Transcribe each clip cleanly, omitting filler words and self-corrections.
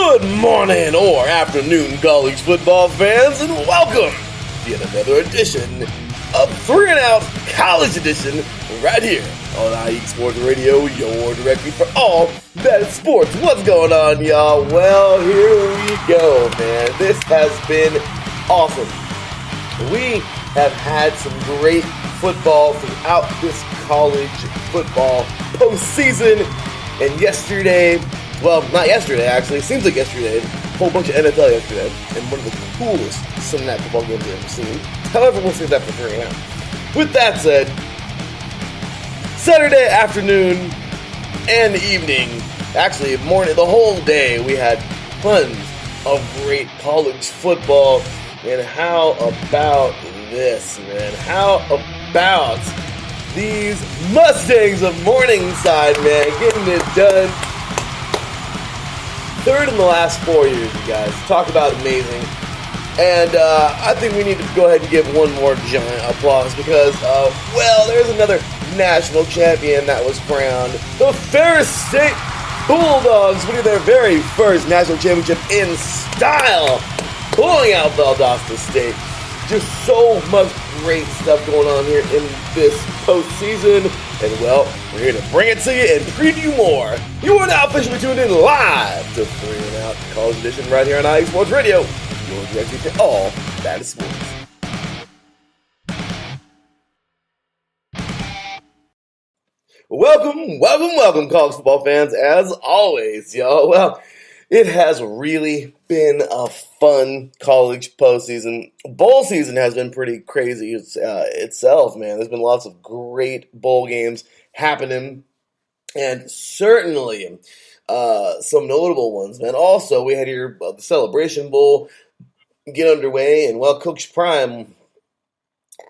Good morning or afternoon, college football fans, and welcome to yet another edition of 3 and Out College Edition right here on IE Sports Radio, your directory for all that sports. What's going on, y'all? Well, here we go, man. This has been awesome. We have had some great football throughout this college football postseason, and yesterday, well, not yesterday, actually. It seems like yesterday. A whole bunch of NFL yesterday. And one of the coolest Sunday night football games I've ever seen. However, we'll save that for 3 and Out. With that said, Saturday afternoon and evening, actually morning, the whole day, we had tons of great college football. And how about this, man? How about these Mustangs of Morningside, man, getting it done? Third in the last 4 years, you guys. Talk about amazing. And I think we need to go ahead and give one more giant applause because, well, there's another national champion that was crowned. The Ferris State Bulldogs winning their very first national championship in style, pulling out Valdosta State. Just so much great stuff going on here in this postseason. And, well, we're here to bring it to you and preview more. You are now officially tuned in live to 3 and Out College Edition right here on IE Sports Radio. Your directory for all that is sports. Welcome, college football fans, as always, y'all. Well, it has really been a fun college postseason. Bowl season has been pretty crazy itself, man. There's been lots of great bowl games happening, and certainly some notable ones, man. Also, we had here the Celebration Bowl get underway, and, well, Coach Prime,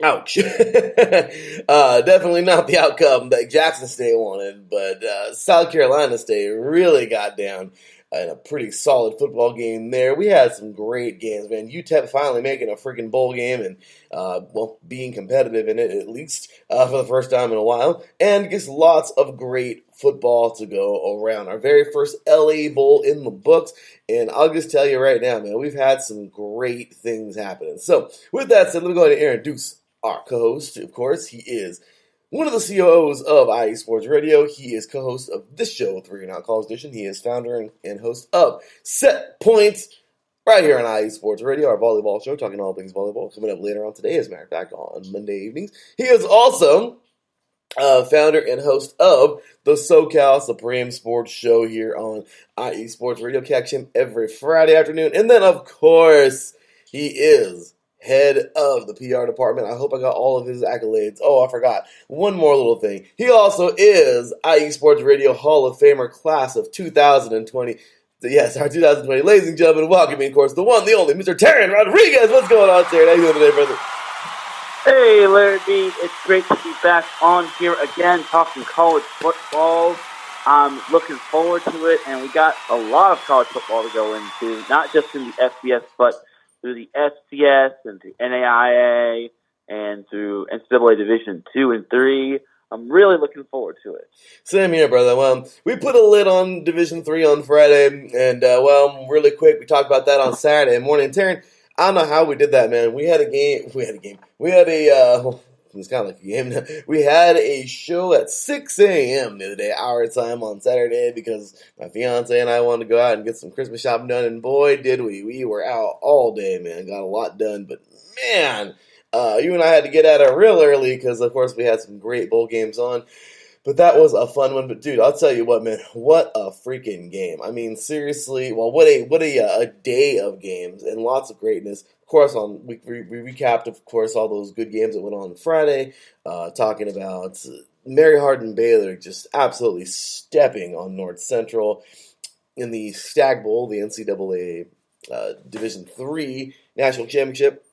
ouch. Definitely not the outcome that Jackson State wanted, but South Carolina State really got down in a pretty solid football game there. We had some great games, man. Utep finally making a freaking bowl game and, well, being competitive in it, at least for the first time in a while. And just lots of great football to go around. Our very first LA Bowl in the books. And I'll just tell you right now, man, we've had some great things happening. So, with that said, let me go ahead and introduce our co-host. Of course, he is one of the COOs of IE Sports Radio. He is co-host of this show, 3 and Out College Edition. He is founder and host of Set Points right here on IE Sports Radio, our volleyball show, talking all things volleyball. Coming up later on today, as a matter of fact, on Monday evenings. He is also founder and host of the SoCal Supreme Sports Show here on IE Sports Radio. Catch him every Friday afternoon. And then, of course, he is head of the PR department. I hope I got all of his accolades. Oh, I forgot one more little thing. He also is IE Sports Radio Hall of Famer class of 2020. Yes, our 2020. Ladies and gentlemen, welcoming, of course, the one, the only, Mr. Teran Rodriguez. What's going on, Teran? How you doing today, brother? Hey, Larry B. It's great to be back on here again, talking college football. I'm looking forward to it, and we got a lot of college football to go into, not just in the FCS, but through the FCS and through NAIA and through NCAA Division 2 and 3. I'm really looking forward to it. Same here, brother. Well, we put a lid on Division 3 on Friday, and, well, really quick, we talked about that on Saturday morning. Teran, I don't know how we did that, man. We had a, it's kind of like a game now. We had a show at 6 a.m. the other day, our time on Saturday, because my fiance and I wanted to go out and get some Christmas shopping done, and boy, did we. We were out all day, man. Got a lot done, but man, you and I had to get at it real early because, of course, we had some great bowl games on. But that was a fun one. But, dude, I'll tell you what, man, what a freaking game. I mean, seriously, well, what a day of games and lots of greatness. Of course, we recapped, of course, all those good games that went on Friday, talking about Mary Hardin Baylor just absolutely stepping on North Central in the Stag Bowl, the NCAA Division III National Championship.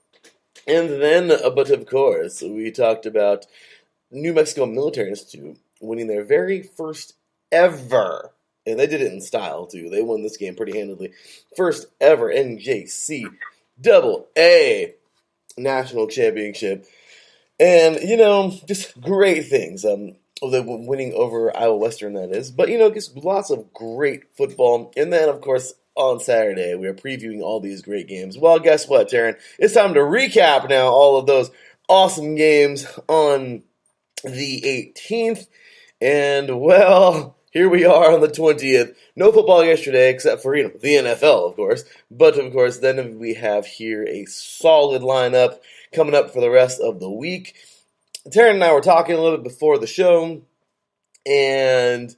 And then, but of course, we talked about New Mexico Military Institute winning their very first ever, and they did it in style, too. They won this game pretty handily. First ever NJCAA National Championship. And, you know, just great things. Winning over Iowa Western, that is. But, you know, just lots of great football. And then, of course, on Saturday. We are previewing all these great games. Well, guess what, Teran? It's time to recap now all of those awesome games on the 18th. And, well, here we are on the 20th. No football yesterday except for, the NFL, of course. But, of course, then we have here a solid lineup coming up for the rest of the week. Teran and I were talking a little bit before the show, and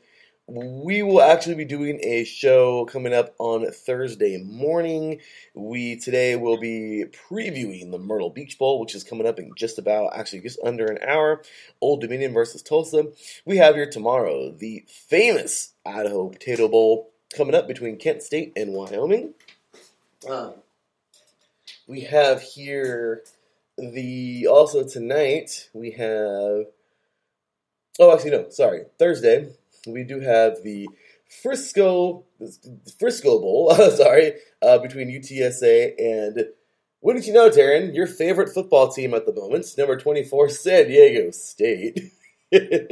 we will actually be doing a show coming up on Thursday morning. Today will be previewing the Myrtle Beach Bowl, which is coming up in just under an hour. Old Dominion versus Tulsa. We have here tomorrow the famous Idaho Potato Bowl coming up between Kent State and Wyoming. We have here also tonight we have. Thursday, we do have the Frisco Bowl, between UTSA and, wouldn't you know, Teran, your favorite football team at the moment, number 24, San Diego State. I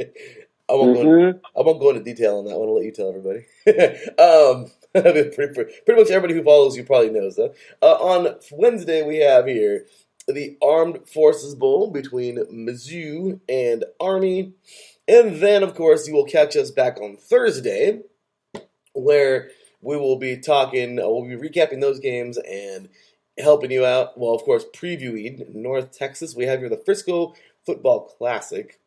won't go into detail on that one. I'll let you tell everybody. Pretty much everybody who follows you probably knows that. On Wednesday, we have here the Armed Forces Bowl between Mizzou and Army. And then, of course, you will catch us back on Thursday, where we will be we'll be recapping those games and helping you out. Well, of course, previewing North Texas. We have here the Frisco Football Classic.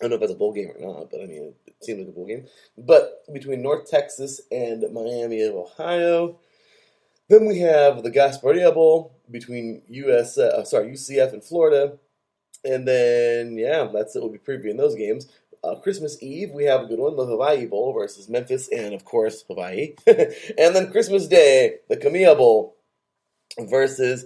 I don't know if that's a bowl game or not, but it seems like a bowl game. But between North Texas and Miami of Ohio. Then we have the Gasparilla Bowl between UCF and Florida. And then, that's it. We'll be previewing those games. Christmas Eve, we have a good one, the Hawaii Bowl versus Memphis and, of course, Hawaii. And then Christmas Day, the Camilla Bowl versus,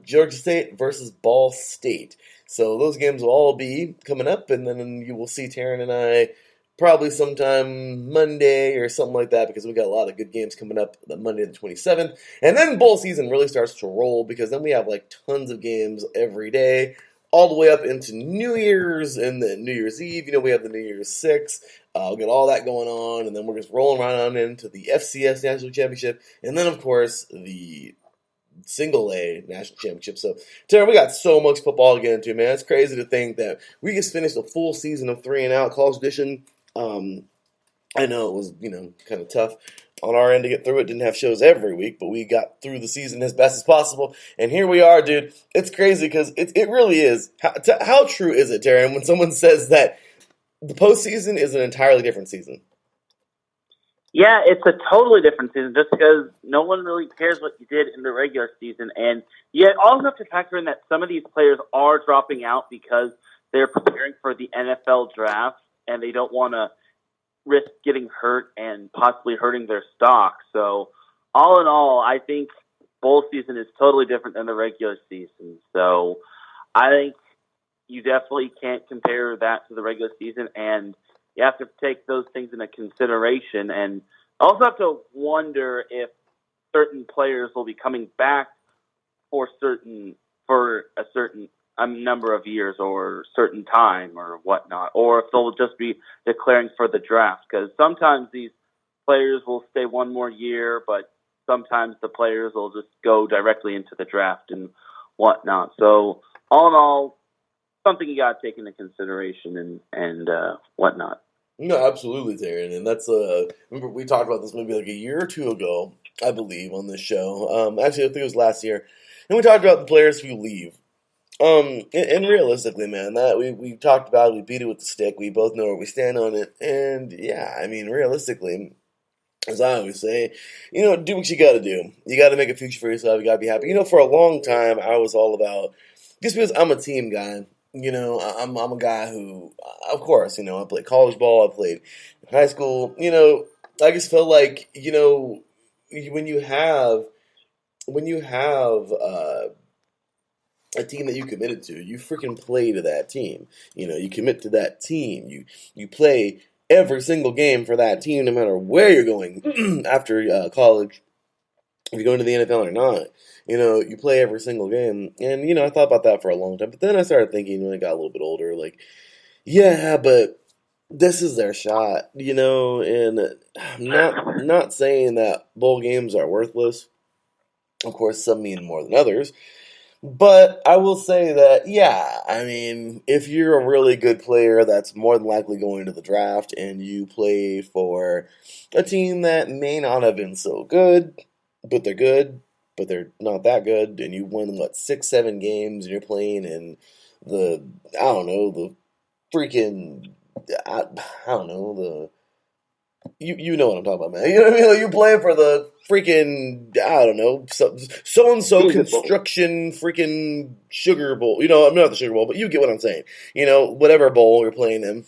Georgia State versus Ball State. So those games will all be coming up, and then you will see Teran and I probably sometime Monday or something like that, because we got a lot of good games coming up the Monday the 27th. And then bowl season really starts to roll, because then we have tons of games every day, all the way up into New Year's and then New Year's Eve. We have the New Year's 6. We'll get all that going on, and then we're just rolling right on into the FCS National Championship, and then, of course, the Single A National Championship. So, Teran, we got so much football to get into, man. It's crazy to think that we just finished a full season of 3 and Out College Edition. I know it was, kind of tough on our end to get through it. Didn't have shows every week, but we got through the season as best as possible. And here we are, dude. It's crazy because it really is. How true is it, Teran, when someone says that the postseason is an entirely different season? Yeah, it's a totally different season just because no one really cares what you did in the regular season. And you also have to factor in that some of these players are dropping out because they're preparing for the NFL draft and they don't want to risk getting hurt and possibly hurting their stock. So all in all, I think bowl season is totally different than the regular season. So I think you definitely can't compare that to the regular season, and you have to take those things into consideration, and also have to wonder if certain players will be coming back for a certain number of years or certain time or whatnot, or if they'll just be declaring for the draft, because sometimes these players will stay one more year, but sometimes the players will just go directly into the draft and whatnot. So all in all, something you got to take into consideration and whatnot. No, absolutely, Teran, and that's remember we talked about this maybe a year or two ago, I believe, on this show. Actually, I think it was last year, and we talked about the players who leave. And realistically, man, that we talked about it, we beat it with the stick. We both know where we stand on it, and realistically, as I always say, do what you got to do. You got to make a future for yourself. You got to be happy. For a long time, I was all about, just because I'm a team guy. I'm a guy who, of course, I played college ball, I played in high school. I just felt like, when you have a team that you committed to, you freaking play to that team. You commit to that team. You play every single game for that team, no matter where you're going after college. If you're going to the NFL or not, you play every single game. And, I thought about that for a long time. But then I started thinking when I got a little bit older, but this is their shot, and I'm not saying that bowl games are worthless. Of course, some mean more than others. But I will say that, yeah, I mean, if you're a really good player that's more than likely going to the draft and you play for a team that may not have been so good, but they're not that good, and you win, what, 6, 7 games, and you're playing in the, I don't know, the freaking, I, I don't know, you know what I'm talking about, man. You know what I mean? Like, you playing for the freaking, I don't know, so and so construction freaking Sugar Bowl. I'm not the Sugar Bowl, but you get what I'm saying. Whatever bowl you're playing in,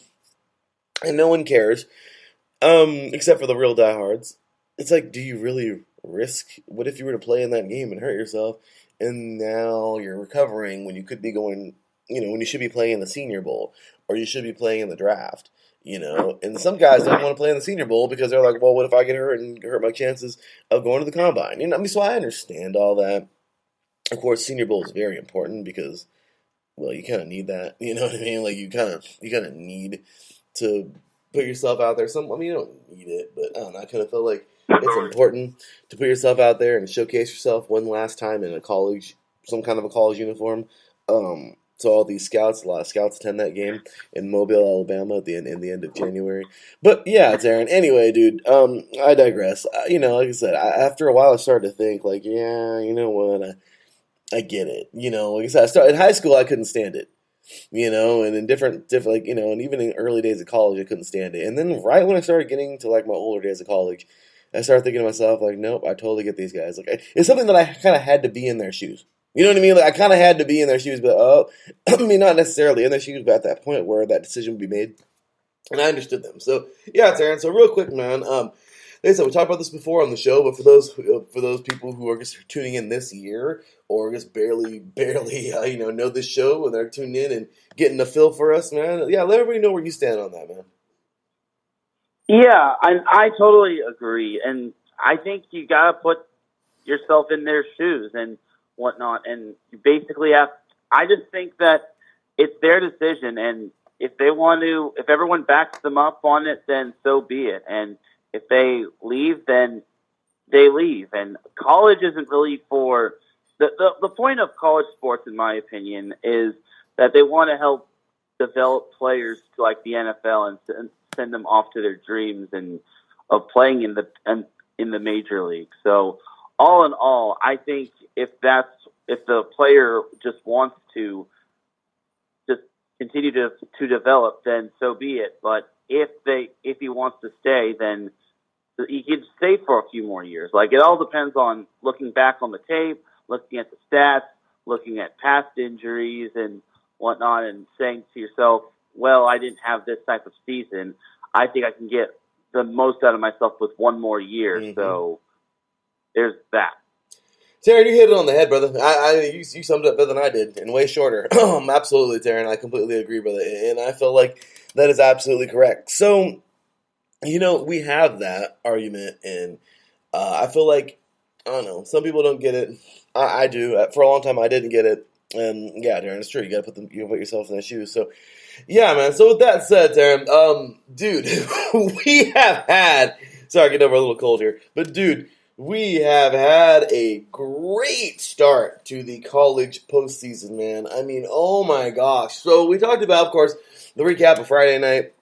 and no one cares, except for the real diehards. It's like, do you really risk? What if you were to play in that game and hurt yourself, and now you're recovering when you could be going, when you should be playing in the Senior Bowl, or you should be playing in the draft? And some guys don't want to play in the Senior Bowl because they're like, well, what if I get hurt and hurt my chances of going to the combine? So I understand all that. Of course, Senior Bowl is very important because, well, you kind of need that. You know what I mean? Like, you kind of need to put yourself out there. You don't need it, but I don't know. I kind of feel like it's important to put yourself out there and showcase yourself one last time in some kind of a college uniform. So all these scouts, a lot of scouts attend that game in Mobile, Alabama in the end of January. But yeah, Teran. Anyway, dude, I digress. Like I said, after a while I started to think, like, yeah, you know what, I get it. Like I said, in high school I couldn't stand it. And in different, like, and even in early days of college I couldn't stand it. And then right when I started getting to like my older days of college, I started thinking to myself, like, nope, I totally get these guys. Like, it's something that I kind of had to be in their shoes. You know what I mean? Like, I kind of had to be in their shoes, but I mean, not necessarily in their shoes, but at that point where that decision would be made, and I understood them. So, yeah, Teran. So, real quick, man. Like I said, we talked about this before on the show, but for those people who are just tuning in this year or just barely, know this show and they're tuning in and getting a feel for us, man. Yeah, let everybody know where you stand on that, man. Yeah, I totally agree, and I think you gotta put yourself in their shoes and whatnot, and you basically have. I just think that it's their decision, and if they want to, if everyone backs them up on it, then so be it. And if they leave, then they leave. And college isn't really for the point of college sports, in my opinion, is that they want to help develop players to like the NFL and send them off to their dreams and of playing in the major league. So all in all, I think if the player just wants to just continue to develop, then so be it. But if he wants to stay, then he can stay for a few more years. Like, it all depends on looking back on the tape, looking at the stats, looking at past injuries and whatnot, and saying to yourself, well, I didn't have this type of season. I think I can get the most out of myself with one more year. Mm-hmm. So there's that. Teran, you hit it on the head, brother. You summed it up better than I did, and way shorter. Absolutely, Teran. I completely agree, brother. And I feel like that is absolutely correct. So, we have that argument, and I feel like, I don't know, some people don't get it. I do. For a long time, I didn't get it. And yeah, Teran, it's true. You gotta put yourself in their shoes. So, yeah, man. So with that said, Teran, dude, we have had. Sorry, getting over a little cold here, but dude, we have had a great start to the college postseason, man. I mean, oh my gosh. So we talked about, of course, the recap of Friday night.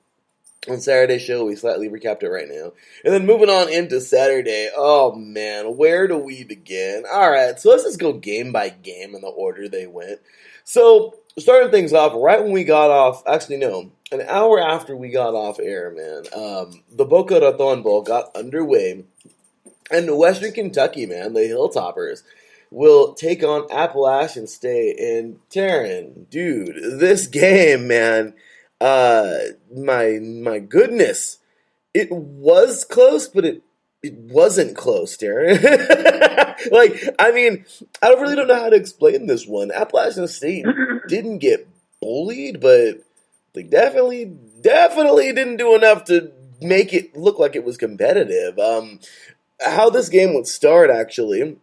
On Saturday's show, we slightly recapped it right now. And then moving on into Saturday, oh man, where do we begin? Alright, so let's just go game by game in the order they went. So, starting things off, right when we got off, actually no, an hour after we got off air, man, the Boca Raton Bowl got underway. And Western Kentucky, man, the Hilltoppers, will take on Appalachian State. And Teran, dude, this game, man, my goodness, it was close, but it wasn't close, Teran. Like, I mean, I really don't know how to explain this one. Appalachian State didn't get bullied, but they definitely didn't do enough to make it look like it was competitive. How this game would start, actually,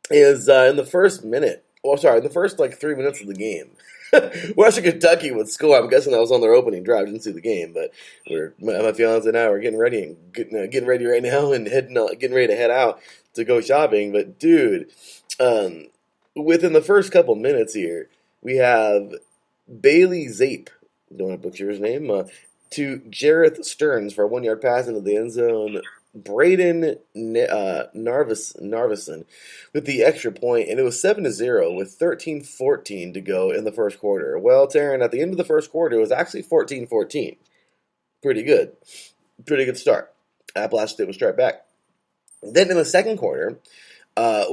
is in the first minute. In the first, 3 minutes of the game. Western Kentucky would score. I'm guessing that was on their opening drive. Didn't see the game, but my fiance and I were getting ready right now and getting ready to head out to go shopping. But dude, within the first couple minutes here, we have Bailey Zape, don't want to butcher his name, to Jareth Stearns for a 1-yard pass into the end zone. Braden Narvison with the extra point, and it was 7-0 with 13:14 to go in the first quarter. Well, Teran, at the end of the first quarter, it was actually 14-14. Pretty good. Pretty good start. Appalachian State would start back. Then in the second quarter,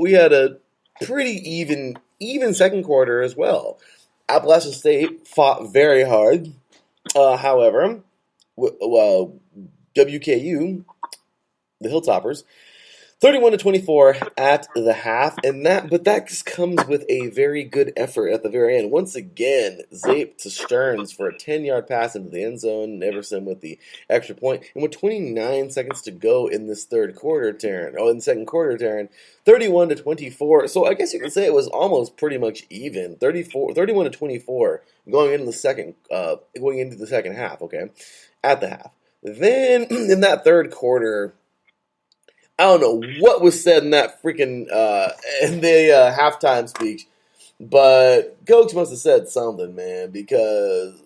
we had a pretty even second quarter as well. Appalachian State fought very hard. However, WKU, the Hilltoppers, 31-24 at the half, but that just comes with a very good effort at the very end. Once again, Zape to Stearns for a 10-yard pass into the end zone. Neverson with the extra point, and with 29 seconds to go in this second quarter, Teran, 31-24. So I guess you could say it was almost pretty much even, 31-24 going into the second half. Okay, at the half. Then in that third quarter, I don't know what was said in that freaking in the halftime speech, but Coach must have said something, man, because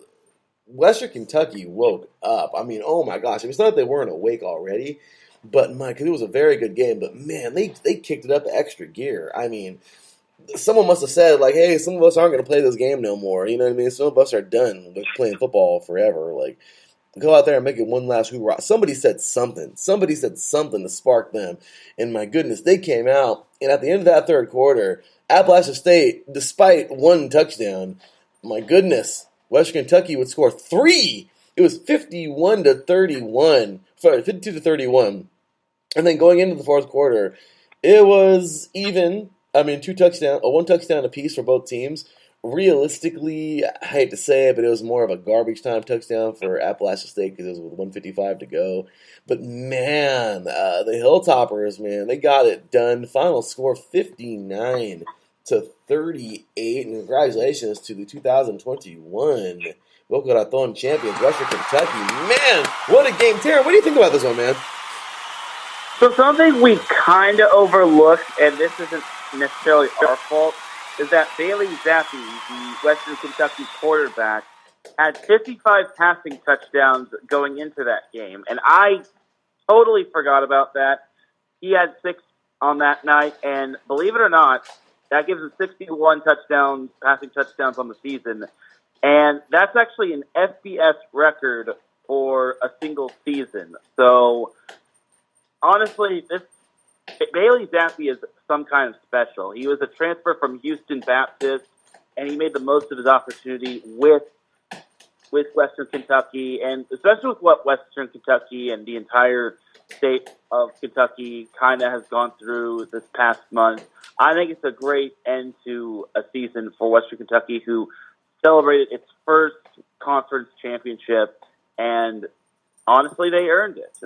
Western Kentucky woke up. I mean, oh my gosh, it's not that they weren't awake already, but because it was a very good game. But man, they kicked it up extra gear. I mean, someone must have said like, "Hey, some of us aren't going to play this game no more." You know what I mean? Some of us are done with playing football forever. Like, go out there and make it one last hoorah. Somebody said something. Somebody said something to spark them. And my goodness, they came out. And at the end of that third quarter, Appalachian State, despite one touchdown, my goodness, Western Kentucky would score 3. It was 51-31. Sorry, 52-31. And then going into the fourth quarter, it was even. I mean, one touchdown apiece for both teams. Realistically, I hate to say it, but it was more of a garbage time touchdown for Appalachian State because it was with 1:55 to go. But man, the Hilltoppers, man, they got it done. Final score 59-38. And congratulations to the 2021 Boca Raton champions, Western Kentucky. Man, what a game. Teran, what do you think about this one, man? So something we kind of overlooked, and this isn't necessarily our fault, is that Bailey Zappi, the Western Kentucky quarterback, had 55 passing touchdowns going into that game. And I totally forgot about that. He had 6 on that night, and believe it or not, that gives him 61 passing touchdowns on the season. And that's actually an FCS record for a single season. So, honestly, Bailey Zappi is some kind of special. He was a transfer from Houston Baptist, and he made the most of his opportunity with Western Kentucky, and especially with what Western Kentucky and the entire state of Kentucky kind of has gone through this past month. I think it's a great end to a season for Western Kentucky, who celebrated its first conference championship, and honestly, they earned it.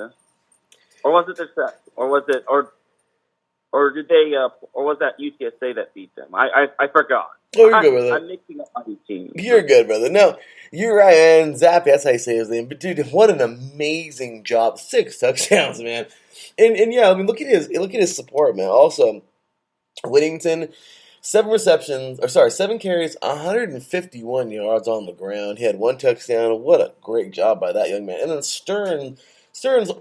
Or was it their second? Or did they? Or was that UTSA that beat them? I forgot. Oh, you're good, brother. I'm mixing up my teams. You're good, brother. No, you're right. And Zappi, that's how you say his name. But dude, what an amazing job! 6 touchdowns, man. And yeah, I mean, look at his support, man. Also, Whittington, 7 carries, 151 yards on the ground. He had 1 touchdown. What a great job by that young man. And then Stearns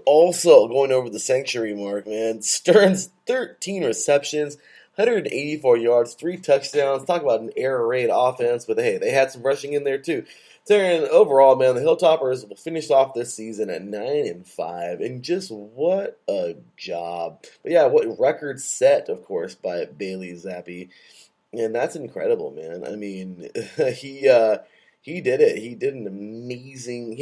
also going over the sanctuary mark, man. Stearns, 13 receptions, 184 yards, 3 touchdowns. Talk about an air-raid offense, but hey, they had some rushing in there too. Teran, overall, man, the Hilltoppers will finish off this season at 9-5, and just what a job. But yeah, what record set, of course, by Bailey Zappi, and that's incredible, man. I mean, he did it. He had an amazing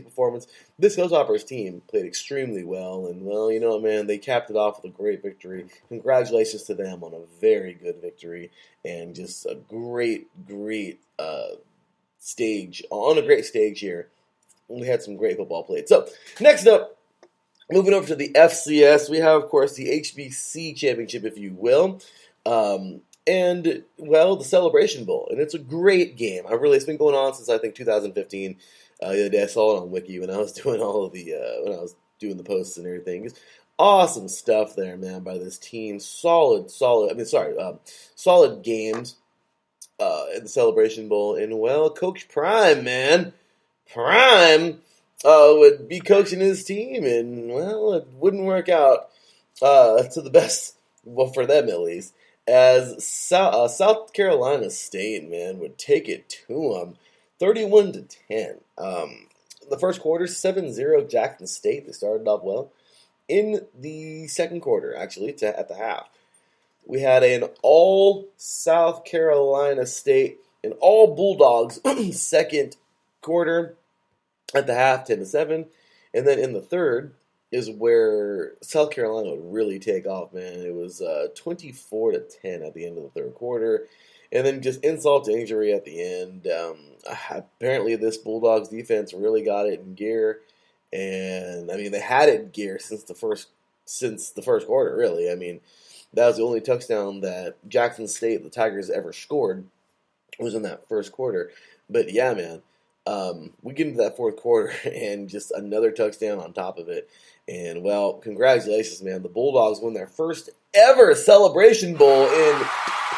performance. This Hilltoppers team played extremely well, and well, you know what, man, they capped it off with a great victory. Congratulations to them on a very good victory, and just a great stage here. We had some great football played. So next up, moving over to the FCS, we have, of course, the HBC championship, if you will. And, well, the Celebration Bowl. And it's a great game. It's been going on since, I think, 2015. The other day I saw it on Wiki when I was doing when I was doing the posts and everything. It's awesome stuff there, man, by this team. Solid games in the Celebration Bowl. And, well, Coach Prime, man. Prime would be coaching his team, and, well, it wouldn't work out to the best, well, for them at least, as South Carolina State, man, would take it to them, 31-10. The first quarter, 7-0 Jackson State. They started off well. In the second quarter, actually, at the half, we had an all South Carolina State and all Bulldogs second quarter at the half, 10-7. And then in the third is where South Carolina would really take off, man. It was 24-10 at the end of the third quarter. And then just insult to injury at the end. Apparently this Bulldogs defense really got it in gear. And, I mean, they had it in gear since the first quarter, really. I mean, that was the only touchdown that Jackson State, the Tigers, ever scored, was in that first quarter. But, yeah, man. We get into that fourth quarter and just another touchdown on top of it. And, well, congratulations, man. The Bulldogs won their first ever Celebration Bowl in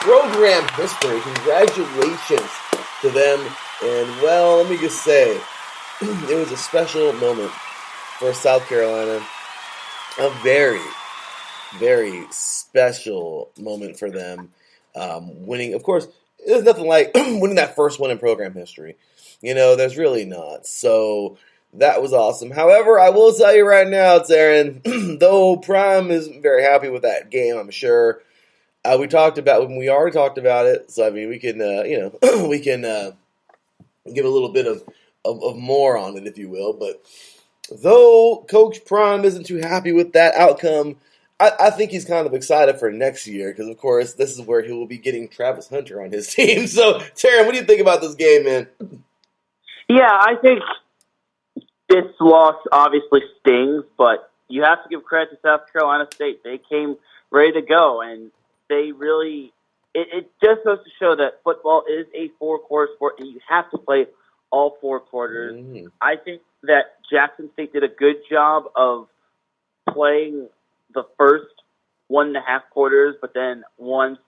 program history. Congratulations to them. And, well, let me just say, it was a special moment for South Carolina. A very, very special moment for them. Winning, of course, there's nothing like winning that first one in program history. You know, there's really not. So that was awesome. However, I will tell you right now, Teran, though Prime isn't very happy with that game, I'm sure. We already talked about it. So, I mean, we can, we can give a little bit of more on it, if you will. But though Coach Prime isn't too happy with that outcome, I think he's kind of excited for next year because, of course, this is where he will be getting Travis Hunter on his team. So, Teran, what do you think about this game, man? Yeah, I think this loss obviously stings, but you have to give credit to South Carolina State. They came ready to go, and they really it just goes to show that football is a four-quarter sport, and you have to play all four quarters. Mm-hmm. I think that Jackson State did a good job of playing the first 1.5 quarters, but then once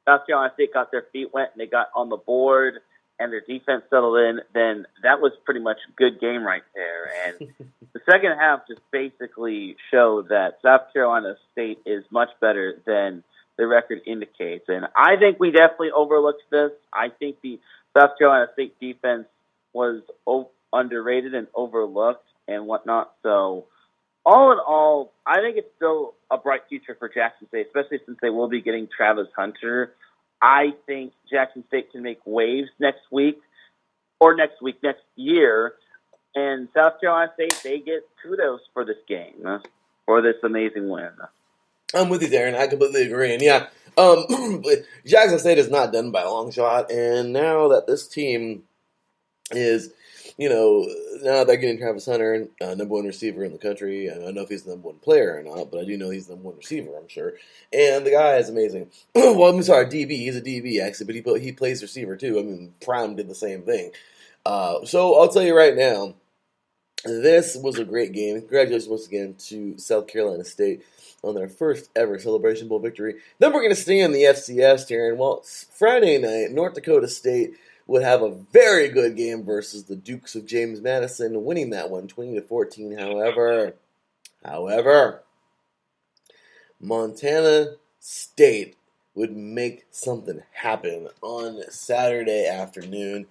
South Carolina State got their feet wet and they got on the board and their defense settled in, then that was pretty much a good game right there. And the second half just basically showed that South Carolina State is much better than the record indicates. And I think we definitely overlooked this. I think the South Carolina State defense was underrated and overlooked and whatnot. So all in all, I think it's still a bright future for Jackson State, especially since they will be getting Travis Hunter. I think Jackson State can make waves next year. And South Carolina State, they get kudos for this game, for this amazing win. I'm with you, Darren. I completely agree. And yeah, Jackson State is not done by a long shot. And now that this team is, now they're getting Travis Hunter, number one receiver in the country. I don't know if he's the number one player or not, but I do know he's the number one receiver, I'm sure. And the guy is amazing. Well, I'm sorry, DB. He's a DB, actually, but he plays receiver, too. I mean, Prime did the same thing. So I'll tell you right now, this was a great game. Congratulations once again to South Carolina State on their first ever Celebration Bowl victory. Then we're going to stay in the FCS here. And, well, Friday night, North Dakota State would have a very good game versus the Dukes of James Madison, winning that one 20-14. However, Montana State would make something happen on Saturday afternoon.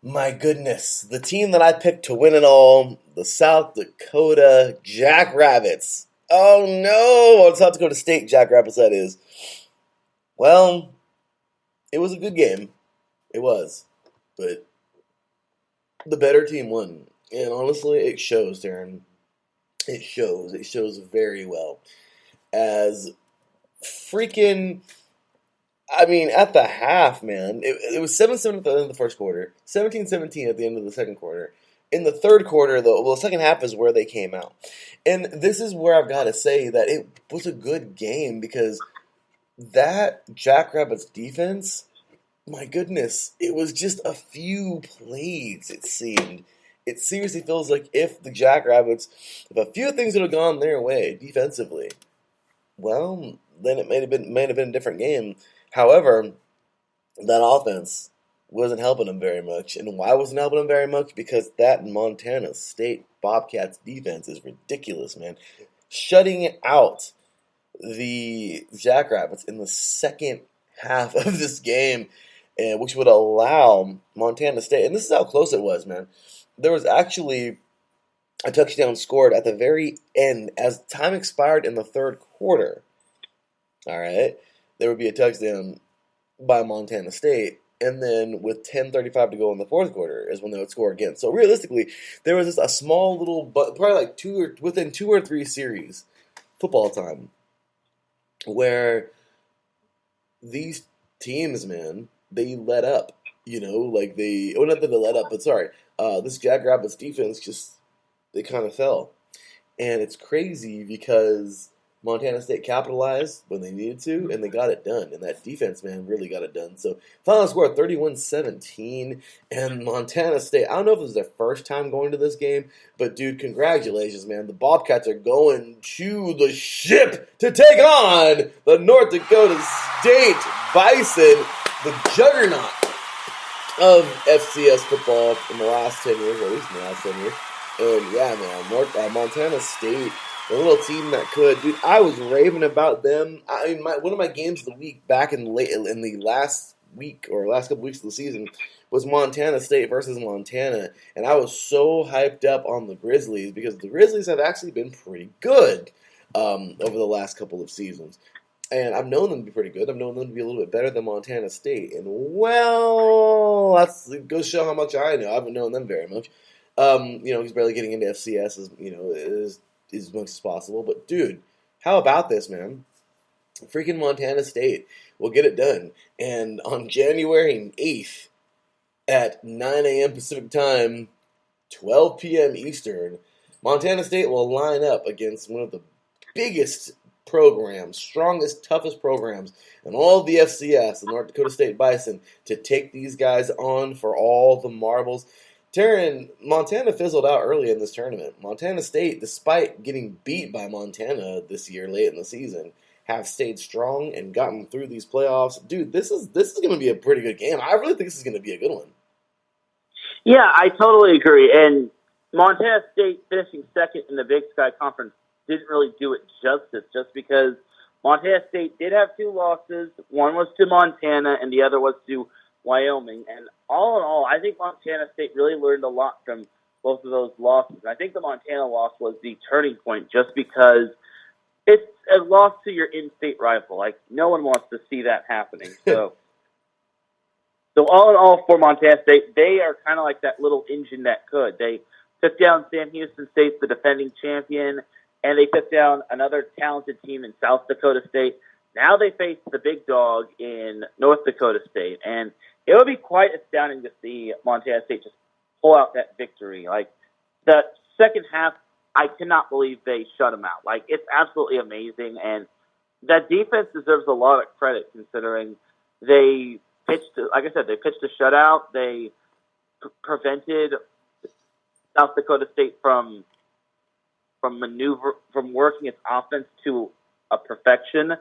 My goodness, the team that I picked to win it all, the South Dakota Jackrabbits. Oh no, South Dakota State Jackrabbits, that is. Well, it was a good game. It was. But the better team won. And honestly, it shows, Darren. It shows. It shows very well. As freaking, at the half, man, it was 7-7 at the end of the first quarter, 17-17 at the end of the second quarter. In the third quarter, though, the second half is where they came out. And this is where I've got to say that it was a good game because that Jackrabbits defense, my goodness, it was just a few plays, it seemed. It seriously feels like if the Jackrabbits, if a few things would have gone their way defensively, well, then it may have been a different game. However, that offense wasn't helping them very much. And why wasn't helping them very much? Because that Montana State Bobcats defense is ridiculous, man. Shutting out the Jackrabbits in the second half of this game, and which would allow Montana State, and this is how close it was, man. There was actually a touchdown scored at the very end as time expired in the third quarter. All right, there would be a touchdown by Montana State, and then with 10:35 to go in the fourth quarter is when they would score again. So realistically, there was just a small little, but probably like within 2 or 3 series football time where these teams, man, they let up. Not that they let up, but sorry, this Jackrabbits defense they kind of fell. And it's crazy because Montana State capitalized when they needed to, and they got it done. And that defense, man, really got it done. So, final score 31-17. And Montana State, I don't know if it was their first time going to this game, but, dude, congratulations, man. The Bobcats are going to the ship to take on the North Dakota State Bison, the juggernaut of FCS football in the last 10 years, or at least in the last 10 years. And, yeah, man, Montana State, the little team that could. Dude, I was raving about them. One of my games of the week back in the last week or last couple weeks of the season was Montana State versus Montana. And I was so hyped up on the Grizzlies because the Grizzlies have actually been pretty good over the last couple of seasons. And I've known them to be pretty good. I've known them to be a little bit better than Montana State. And, well, that goes to show how much I know. I haven't known them very much. He's barely getting into FCS as much as possible. But, dude, how about this, man? Freaking Montana State will get it done. And on January 8th at 9 a.m. Pacific Time, 12 p.m. Eastern, Montana State will line up against one of the biggest programs, strongest, toughest programs in all of the FCS, the North Dakota State Bison, to take these guys on for all the marbles. Teran, Montana fizzled out early in this tournament. Montana State, despite getting beat by Montana this year late in the season, have stayed strong and gotten through these playoffs. Dude, this is going to be a pretty good game. I really think this is going to be a good one. Yeah, I totally agree. And Montana State finishing second in the Big Sky Conference didn't really do it justice, just because Montana State did have 2 losses. One was to Montana, and the other was to Wyoming. And all in all, I think Montana State really learned a lot from both of those losses. I think the Montana loss was the turning point, just because it's a loss to your in-state rival. Like, no one wants to see that happening. So all in all, for Montana State, they are kind of like that little engine that could. They took down Sam Houston State, the defending champion, and they took down another talented team in South Dakota State. Now they face the big dog in North Dakota State, and it would be quite astounding to see Montana State just pull out that victory. Like, the second half, I cannot believe they shut them out. Like, it's absolutely amazing, and that defense deserves a lot of credit considering they pitched, like I said, they pitched a shutout. They prevented South Dakota State from working its offense to a perfection,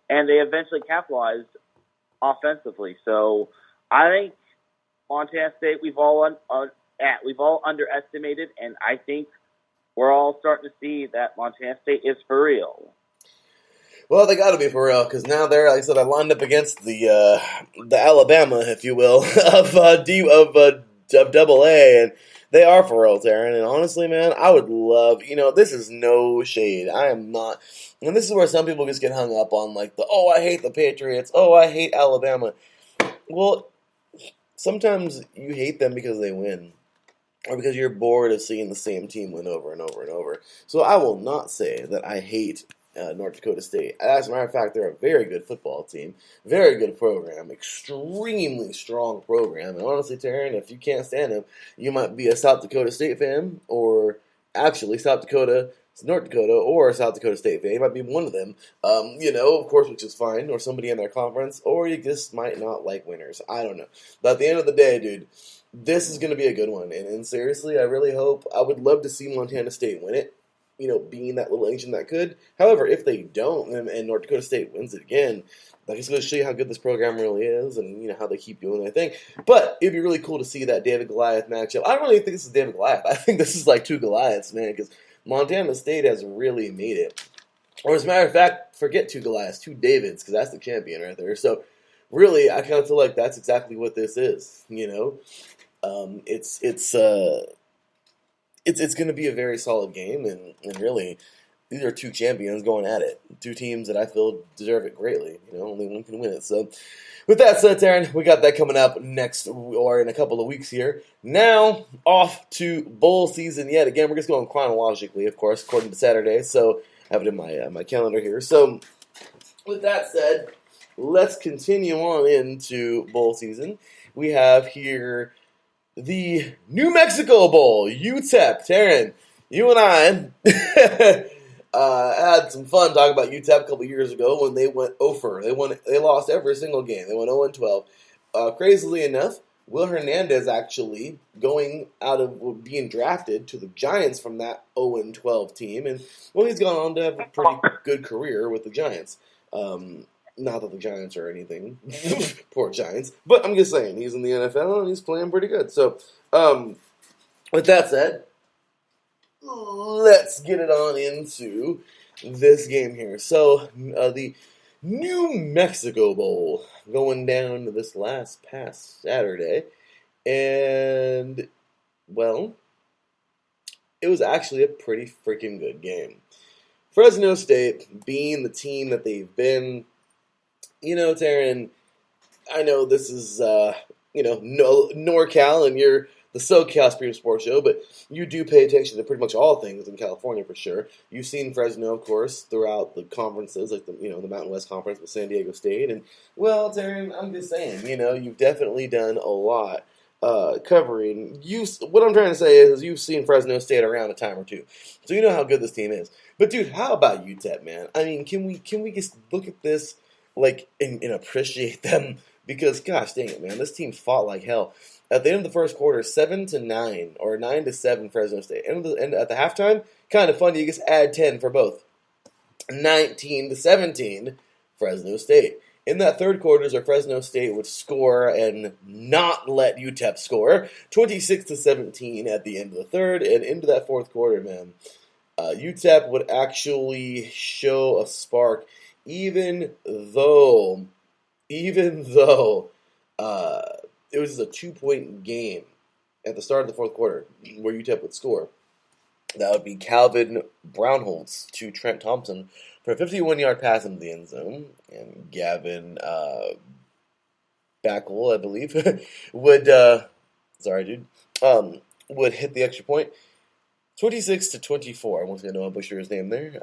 and they eventually capitalized offensively. So I think Montana State we've all underestimated, and I think we're all starting to see that Montana State is for real. Well, they got to be for real, because now they're, like I said, I lined up against the Alabama, if you will, of Double A, and they are for real, Teran. And honestly, man, I would love, this is no shade. I am not, and this is where some people just get hung up on, like, I hate the Patriots, I hate Alabama. Well, sometimes you hate them because they win, or because you're bored of seeing the same team win over and over and over. So I will not say that I hate North Dakota State. As a matter of fact, they're a very good football team, very good program, extremely strong program. And honestly, Teran, if you can't stand them, you might be a South Dakota State fan, or actually South Dakota North Dakota or South Dakota State fan. You might be one of them, of course, which is fine, or somebody in their conference, or you just might not like winners. I don't know. But at the end of the day, dude, this is going to be a good one. And seriously, I really hope, I would love to see Montana State win it, being that little agent that could. However, if they don't, and North Dakota State wins it again, it's going to show you how good this program really is and, how they keep doing their thing. But it'd be really cool to see that David-Goliath matchup. I don't really think this is David-Goliath. I think this is like two Goliaths, man, because Montana State has really made it. Or as a matter of fact, forget two Goliaths, two Davids, because that's the champion right there. So really, I kind of feel like that's exactly what this is, It's going to be a very solid game, and really, these are two champions going at it. Two teams that I feel deserve it greatly. Only one can win it. So, with that said, Teran, we got that coming up next, or in a couple of weeks here. Now, off to bowl season yet again. We're just going chronologically, of course, according to Saturday. So, I have it in my calendar here. So, with that said, let's continue on into bowl season. We have here the New Mexico Bowl, UTEP. Teran, you and I had some fun talking about UTEP a couple years ago when they went over. They lost every single game. They went 0-12. Crazily enough, Will Hernandez actually going out of being drafted to the Giants from that 0-12 team, and he's gone on to have a pretty good career with the Giants. Not that the Giants are anything, poor Giants, but I'm just saying he's in the NFL and he's playing pretty good. So, with that said, let's get it on into this game here. So, the New Mexico Bowl going down to this past Saturday, and, well, it was actually a pretty freaking good game. Fresno State, being the team that they've been, Teran, I know this is, NorCal, and you're the SoCal Supreme Sports Show, but you do pay attention to pretty much all things in California for sure. You've seen Fresno, of course, throughout the conferences, like the Mountain West Conference with San Diego State, and well, Teran, I'm just saying, you've definitely done a lot covering. What I'm trying to say is you've seen Fresno State around a time or two, so you know how good this team is. But dude, how about Utep, man? I mean, can we just look at this and appreciate them? Because gosh dang it, man, this team fought like hell. At the end of the first quarter, 7-9 or 9-7 Fresno State. And at the halftime, kind of funny, you just add 10 for both. 19-17 Fresno State. In that third quarter is where Fresno State would score and not let UTEP score. 26-17 at the end of the third, and into that fourth quarter, man, UTEP would actually show a spark, even though it was just a 2-point game at the start of the fourth quarter where UTEP would score. That would be Calvin Brownholtz to Trent Thompson for a 51-yard pass into the end zone. And Gavin Backel, I believe, would hit the extra point. 26-24. Once again, I know I butcher his name there.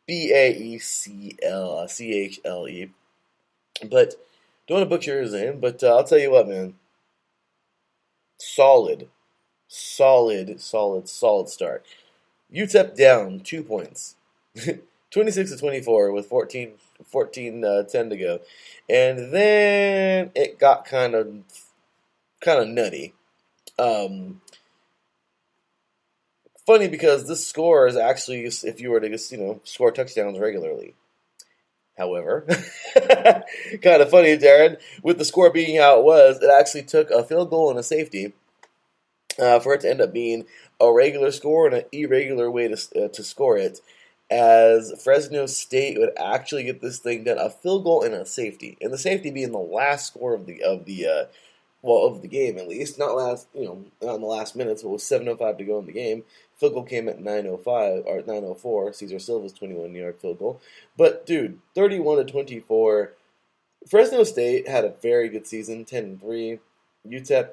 Baechle. But don't want to butcher his name, but I'll tell you what, man. Solid start. UTEP down 2 points. 26-24 with 14-10 to go. And then it got kind of nutty. Funny because this score is actually, if you were to just, score touchdowns regularly. However, kind of funny, Teran, with the score being how it was, it actually took a field goal and a safety for it to end up being a regular score and an irregular way to score it, as Fresno State would actually get this thing done, a field goal and a safety, and the safety being the last score of the game, at least, not in the last minutes, but with 7:05 to go in the game. Field goal came at 9:05 or 9:04. Cesar Silva's 21-yard field goal. But dude, 31-24. Fresno State had a very good season, 10-3. UTEP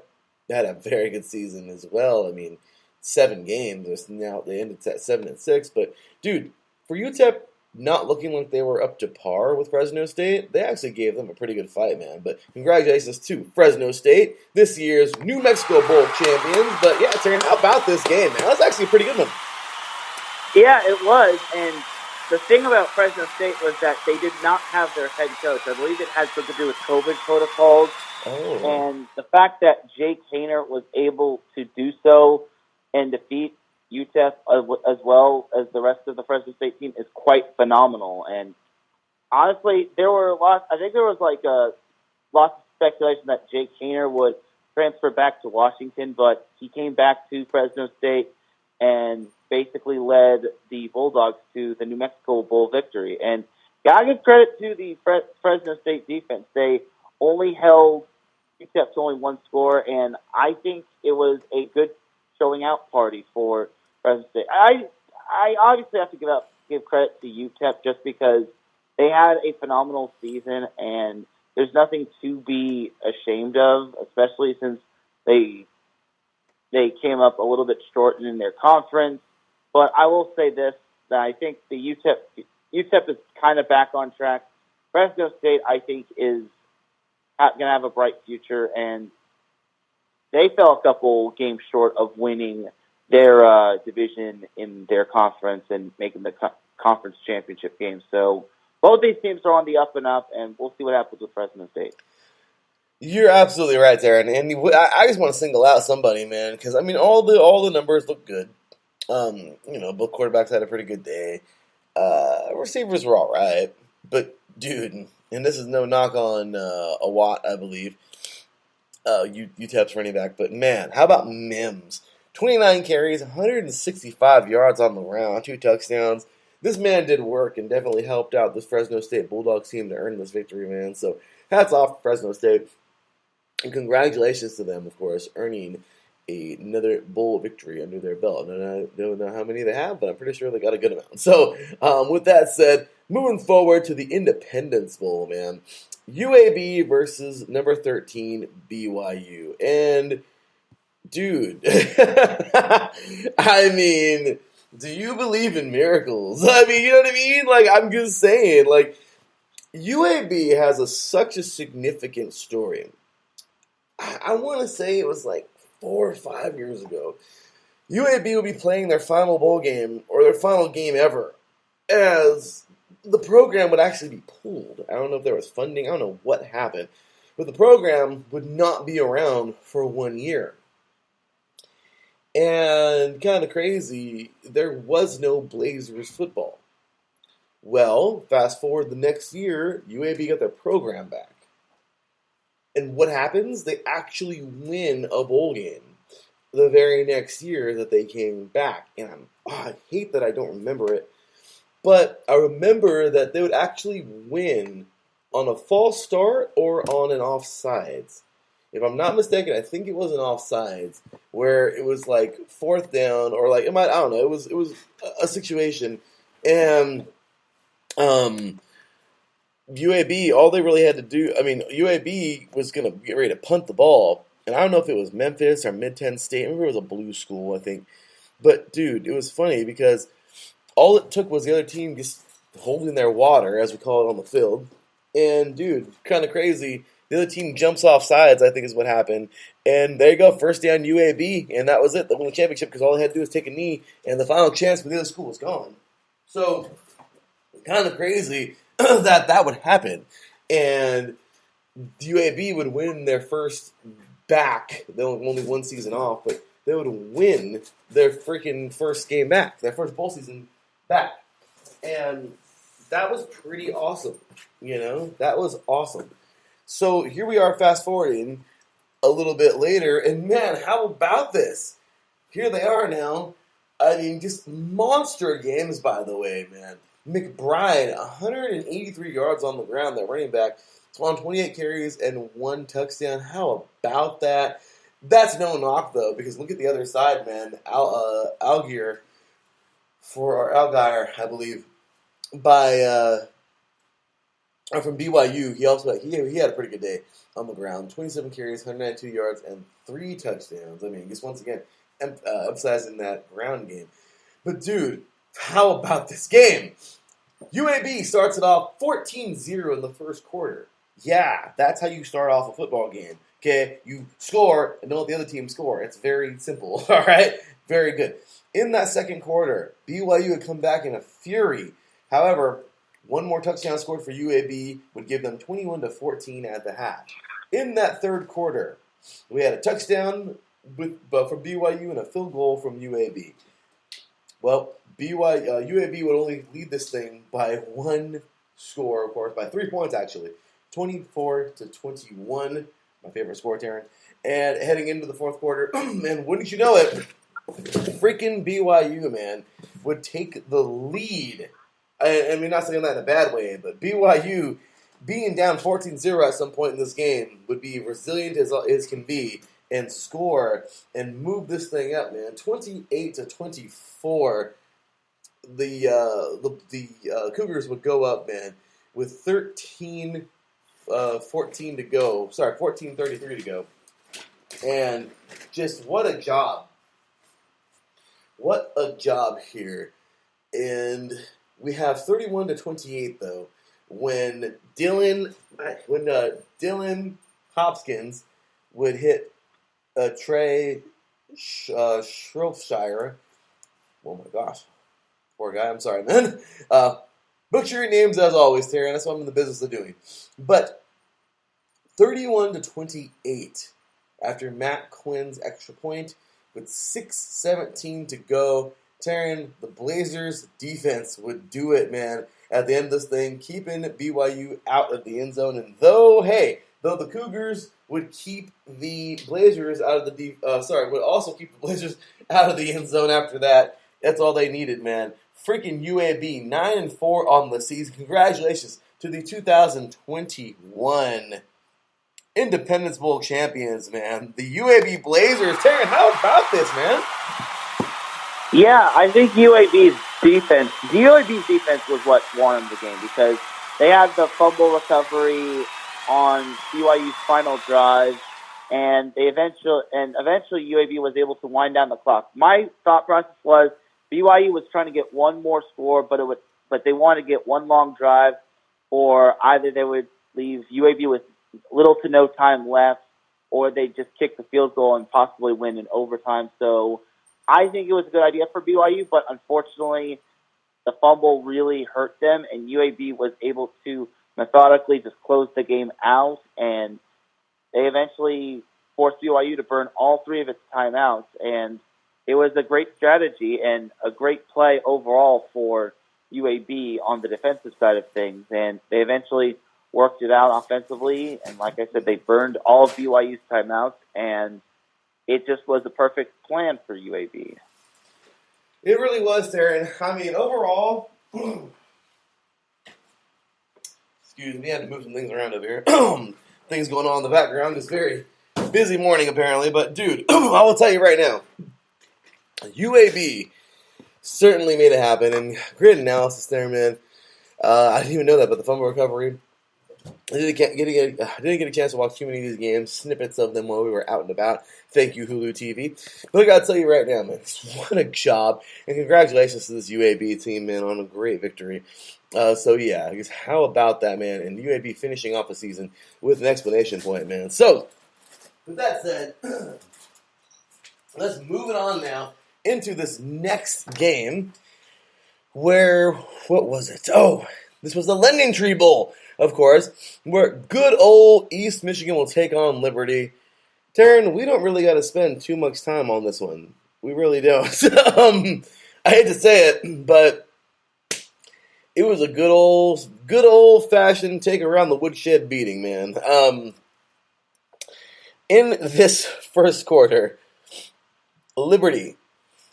had a very good season as well. I mean, 7 games. Now they ended at 7-6. But dude, for UTEP not looking like they were up to par with Fresno State, they actually gave them a pretty good fight, man. But congratulations to Fresno State, this year's New Mexico Bowl champions. But yeah, Teran, how about this game, man? That's actually a pretty good one. Yeah, it was. And the thing about Fresno State was that they did not have their head coach. I believe it had something to do with COVID protocols. Oh. And the fact that Jake Haener was able to do so and defeat Utep as well as the rest of the Fresno State team is quite phenomenal. And honestly, there were lots. I think there was like lots of speculation that Jake Haener would transfer back to Washington, but he came back to Fresno State and basically led the Bulldogs to the New Mexico Bowl victory. And gotta give credit to the Fresno State defense. They only held UTEP to only one score, and I think it was a good showing out party for Fresno State. I obviously have to give credit to UTEP just because they had a phenomenal season, and there's nothing to be ashamed of, especially since they came up a little bit short in their conference. But I will say this, that I think the UTEP is kind of back on track. Fresno State, I think, is going to have a bright future, and they fell a couple games short of winning their division in their conference and making the conference championship game. So both these teams are on the up and up, and we'll see what happens with Fresno State. You're absolutely right, Teran. And I just want to single out somebody, man, because I mean all the numbers look good. Both quarterbacks had a pretty good day. Receivers were all right, but dude, and this is no knock on a Watt, I believe, UTEP's running back, but man, how about Mims? 29 carries, 165 yards on the ground, 2 touchdowns. This man did work and definitely helped out this Fresno State Bulldogs team to earn this victory, man. So hats off to Fresno State. And congratulations to them, of course, earning another bowl victory under their belt. And I don't know how many they have, but I'm pretty sure they got a good amount. So with that said, moving forward to the Independence Bowl, man. UAB versus number 13 BYU. And, dude, I mean, do you believe in miracles? I mean, you know what I mean? Like, I'm just saying, like, UAB has such a significant story. I want to say it was like 4 or 5 years ago. UAB would be playing their final bowl game, or their final game ever, as the program would actually be pulled. I don't know if there was funding. I don't know what happened. But the program would not be around for 1 year. And kind of crazy, there was no Blazers football. Well, fast forward the next year, UAB got their program back. And what happens? They actually win a bowl game the very next year that they came back. And I hate that I don't remember it. But I remember that they would actually win on a false start or on an offsides. If I'm not mistaken, I think it was an offsides where it was like 4th down or like I don't know. It was a situation, and UAB, all they really had to do, UAB was gonna get ready to punt the ball, and I don't know if it was Memphis or Mid-10 State. I remember it was a blue school, I think. But dude, it was funny because all it took was the other team just holding their water, as we call it on the field. And, dude, kind of crazy. The other team jumps off sides, I think is what happened. And there you go, first down UAB. And that was it. They won the championship because all they had to do was take a knee. And the final chance for the other school was gone. So, kind of crazy that would happen. And UAB would win their first back. They only 1 season off, but they would win their freaking first game back. Their first bowl season back. And that was pretty awesome. That was awesome. So here we are fast forwarding a little bit later, and man, how about this? Here they are now. I mean, just monster games, by the way, man. McBride, 183 yards on the ground, their running back. It's on 28 carries and 1 touchdown. How about that? That's no knock, though, because look at the other side, man. Algier, I believe, from BYU. He had a pretty good day on the ground. 27 carries, 192 yards, and 3 touchdowns. I mean, just once again, emphasizing that ground game. But, dude, how about this game? UAB starts it off 14-0 in the first quarter. Yeah, that's how you start off a football game. Okay, you score and don't let the other team score. It's very simple, all right? Very good. In that second quarter, BYU had come back in a fury. However, one more touchdown scored for UAB would give them 21-14 at the half. In that third quarter, we had a touchdown from BYU and a field goal from UAB. Well, UAB would only lead this thing by one score, of course, by 3 points actually, 24-21. My favorite score, Teran. And heading into the fourth quarter, and wouldn't you know it, freaking BYU, man, would take the lead. I mean, not saying that in a bad way, but BYU being down 14-0 at some point in this game would be resilient as can be and score and move this thing up, man. 28-24. The Cougars would go up, man, with 14:33 to go. And just what a job. What a job here. And we have 31-28 though when Dylan Hopkins would hit Trey Shropshire. Oh my gosh. Poor guy, I'm sorry, man. Butcher your names as always, Terry, and that's what I'm in the business of doing. But 31-28 after Matt Quinn's extra point with 6:17 to go. Teran, the Blazers defense would do it, man, at the end of this thing, keeping BYU out of the end zone. And though the Cougars would keep the Blazers out of would also keep the Blazers out of the end zone after that. That's all they needed, man. Freaking UAB, 9-4 on the season. Congratulations to the 2021 Independence Bowl champions, man. The UAB Blazers. Teran, how about this, man? Yeah, I think UAB's defense was what won them the game because they had the fumble recovery on BYU's final drive, and eventually UAB was able to wind down the clock. My thought process was BYU was trying to get one more score, but they wanted to get one long drive, or either they would leave UAB with little to no time left, or they just kick the field goal and possibly win in overtime. So I think it was a good idea for BYU, but unfortunately, the fumble really hurt them, and UAB was able to methodically just close the game out, and they eventually forced BYU to burn all three of its timeouts, and it was a great strategy and a great play overall for UAB on the defensive side of things, and they eventually worked it out offensively, and like I said, they burned all of BYU's timeouts, and it just was a perfect plan for UAB. It really was, Teran. I mean, overall, excuse me, I had to move some things around over here. Things going on in the background. It's a very busy morning, apparently. But, dude, I will tell you right now, UAB certainly made it happen. And great analysis there, man. I didn't even know that, but the fumble recovery. I didn't get a chance to watch too many of these games, snippets of them while we were out and about. Thank you, Hulu TV. But I gotta tell you right now, man, what a job. And congratulations to this UAB team, man, on a great victory. So yeah, I guess how about that, man? And UAB finishing off the season with an exclamation point, man. So, with that said, let's move it on now into this next game where, what was it? Oh, this was the Lending Tree Bowl, of course, where good old East Michigan will take on Liberty. Teran, we don't really got to spend too much time on this one. We really don't. I hate to say it, but it was a good old-fashioned take around the woodshed beating, man. In this first quarter, Liberty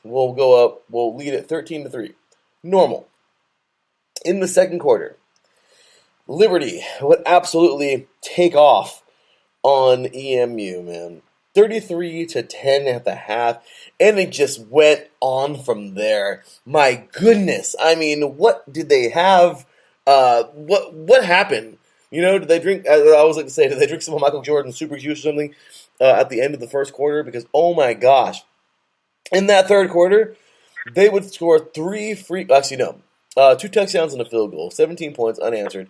will go up, will lead at 13-3. Normal. In the second quarter, Liberty would absolutely take off on EMU, man. 33-10 at the half, and it just went on from there. My goodness. I mean, what did they have? What happened? You know, did they drink, I always like to say, did they drink some of Michael Jordan's Super Juice or something at the end of the first quarter? Because, oh my gosh. In that third quarter, they would score 2 touchdowns and a field goal, 17 points unanswered.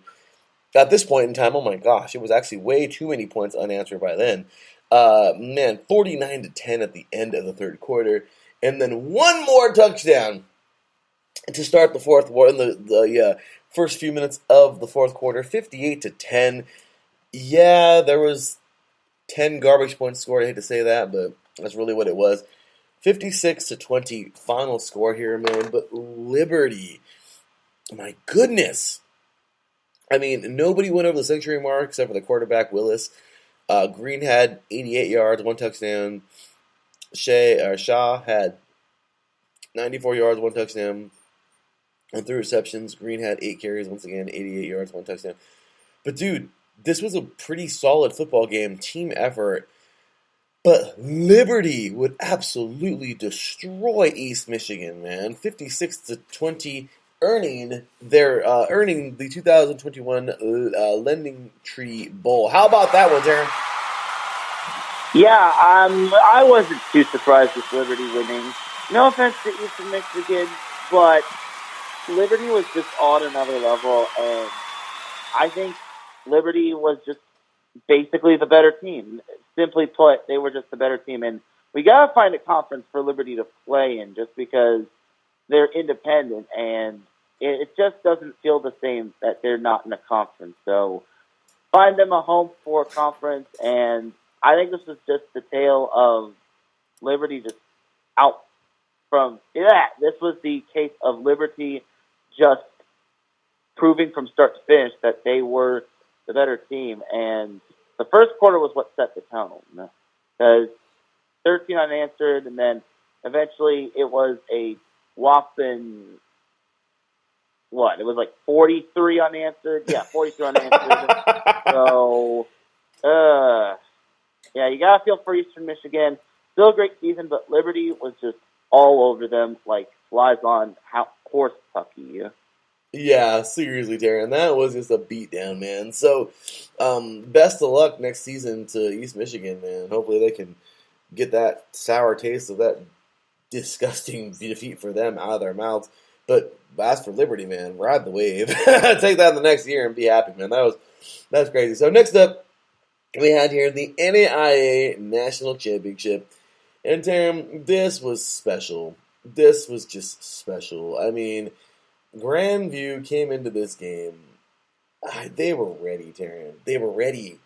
At this point in time, oh my gosh, it was actually way too many points unanswered by then. 49-10 at the end of the third quarter. and then one more touchdown to start the fourth quarter. In the first few minutes of the fourth quarter, 58-10. Yeah, there was 10 garbage points scored. I hate to say that, but that's really what it was. 56-20 final score here, man. But Liberty, my goodness. I mean, nobody went over the century mark except for the quarterback, Willis. Green had 88 yards, 1 touchdown. Shaw had 94 yards, 1 touchdown. And 3 receptions. Green had 8 carries, once again, 88 yards, 1 touchdown. But, dude, this was a pretty solid football game, team effort. But Liberty would absolutely destroy East Michigan, man. 56-20, earning the 2021 Lending Tree Bowl. How about that one, Teran? Yeah, I wasn't too surprised with Liberty winning. No offense to Eastern Michigan, but Liberty was just on another level, and I think Liberty was just basically the better team. Simply put, they were just the better team, and we got to find a conference for Liberty to play in just because they're independent, and it just doesn't feel the same that they're not in a conference. So find them a home for a conference, and I think this was just the tale of Liberty just out from that. This was the case of Liberty just proving from start to finish that they were the better team. And the first quarter was what set the tone. Because 13 unanswered, and then eventually it was a whopping, what? It was like 43 unanswered? Yeah, 43 unanswered. So, yeah, you got to feel for Eastern Michigan. Still a great season, but Liberty was just all over them like flies on horse pucky. Yeah, seriously, Teran. That was just a beatdown, man. So, best of luck next season to East Michigan, man. Hopefully they can get that sour taste of that disgusting defeat for them out of their mouths. But as for Liberty, man, ride the wave. Take that in the next year and be happy, man. That was crazy. So next up, we had here the NCAA National Championship. And Teran, this was special. This was just special. I mean, Grandview came into this game. They were ready, Teran. They were ready.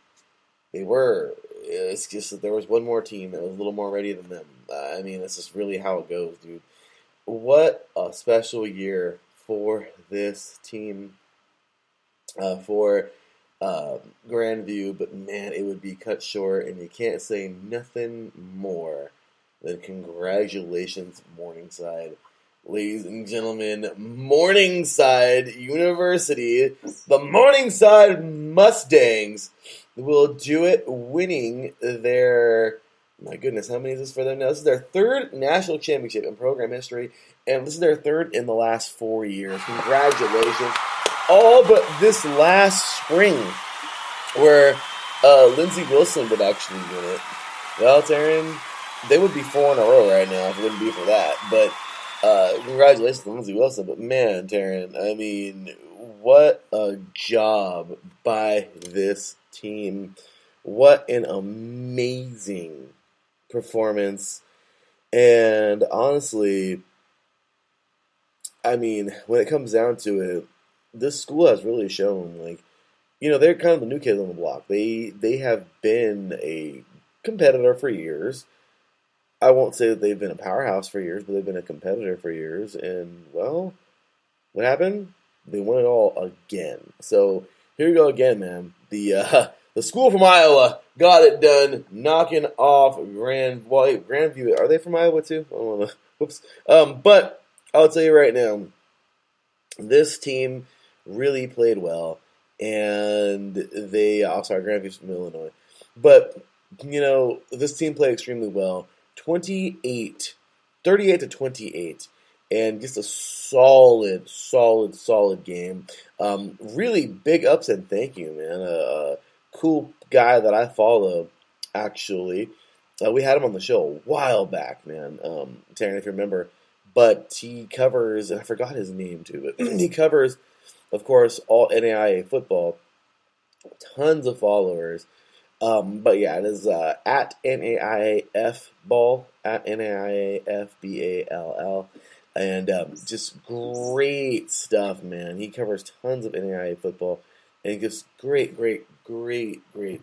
They were. It's just that there was one more team that was a little more ready than them. I mean, that's just really how it goes, dude. What a special year for this team, for Grandview. But, man, it would be cut short, and you can't say nothing more than congratulations, Morningside. Ladies and gentlemen, Morningside University, the Morningside Mustangs will do it, winning their, my goodness, how many is this for them now? This is their third national championship in program history, and this is their third in the last 4 years. Congratulations. All but this last spring, where Lindsey Wilson would actually win it. Well, Teran, they would be 4 in a row right now if it wouldn't be for that, but congratulations to Lindsey Wilson, but man, Teran, I mean, what a job by this team. What an amazing performance. And honestly, I mean, when it comes down to it, this school has really shown, like, you know, they're kind of the new kids on the block. They have been a competitor for years. I won't say that they've been a powerhouse for years, but they've been a competitor for years. And, well, what happened? They won it all again. So here you go again, man. The school from Iowa got it done, knocking off Grandview. Are they from Iowa too? I don't know. Whoops. But I'll tell you right now, this team really played well, and Grandview's from Illinois. But, you know, this team played extremely well. 38-28, and just a solid game. Really big upset. Thank you, man. A cool guy that I follow, actually. We had him on the show a while back, man. Teran, if you remember, but he covers, and I forgot his name too, but he covers, of course, all NAIA football. Tons of followers. But yeah, it is at NAIAF ball, at NAIAFBALL. And just great stuff, man. He covers tons of NAIA football and gives great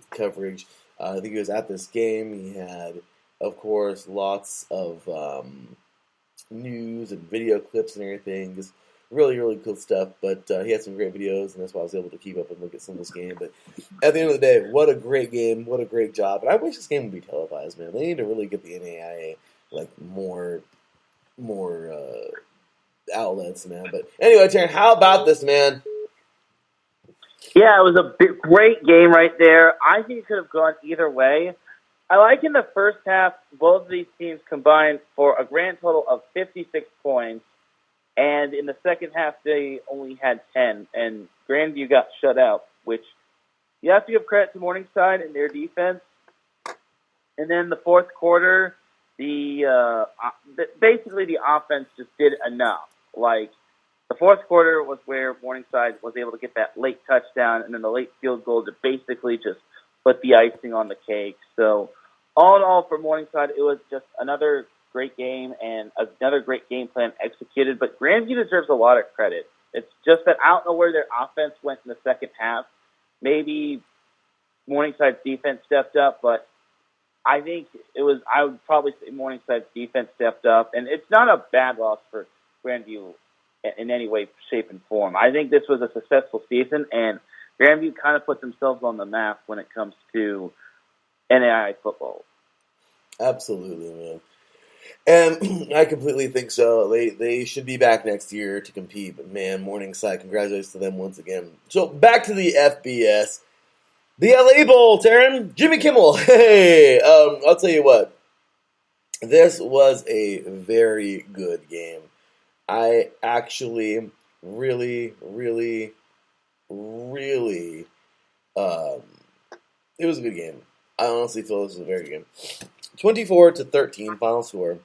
coverage. I think he was at this game. He had, of course, lots of news and video clips and everything. Just really cool stuff. But he had some great videos, and that's why I was able to keep up and look at some of this game. But at the end of the day, what a great game! What a great job! And I wish this game would be televised, man. They need to really get the NAIA like more outlets, man. But anyway, Teran, how about this, man? Yeah, it was a great game right there. I think it could have gone either way. I like in the first half, both of these teams combined for a grand total of 56 points. And in the second half, they only had 10. And Grandview got shut out, which you have to give credit to Morningside and their defense. And then the fourth quarter, basically the offense just did enough. Like, the fourth quarter was where Morningside was able to get that late touchdown and then the late field goal to basically just put the icing on the cake. So, all in all, for Morningside, it was just another great game and another great game plan executed. But Grandview deserves a lot of credit. It's just that I don't know where their offense went in the second half. Maybe Morningside's defense stepped up, but I think I would probably say Morningside's defense stepped up. And it's not a bad loss for Grandview in any way, shape, and form. I think this was a successful season, and Grandview kind of put themselves on the map when it comes to NAIA football. Absolutely, man. And I completely think so. They should be back next year to compete. But man, Morningside, congratulations to them once again. So back to the FBS. The LA Bowl, Teran. Jimmy Kimmel. Hey, I'll tell you what. This was a very good game. I actually really, it was a good game. I honestly feel this was a very good game. 24-13 final score.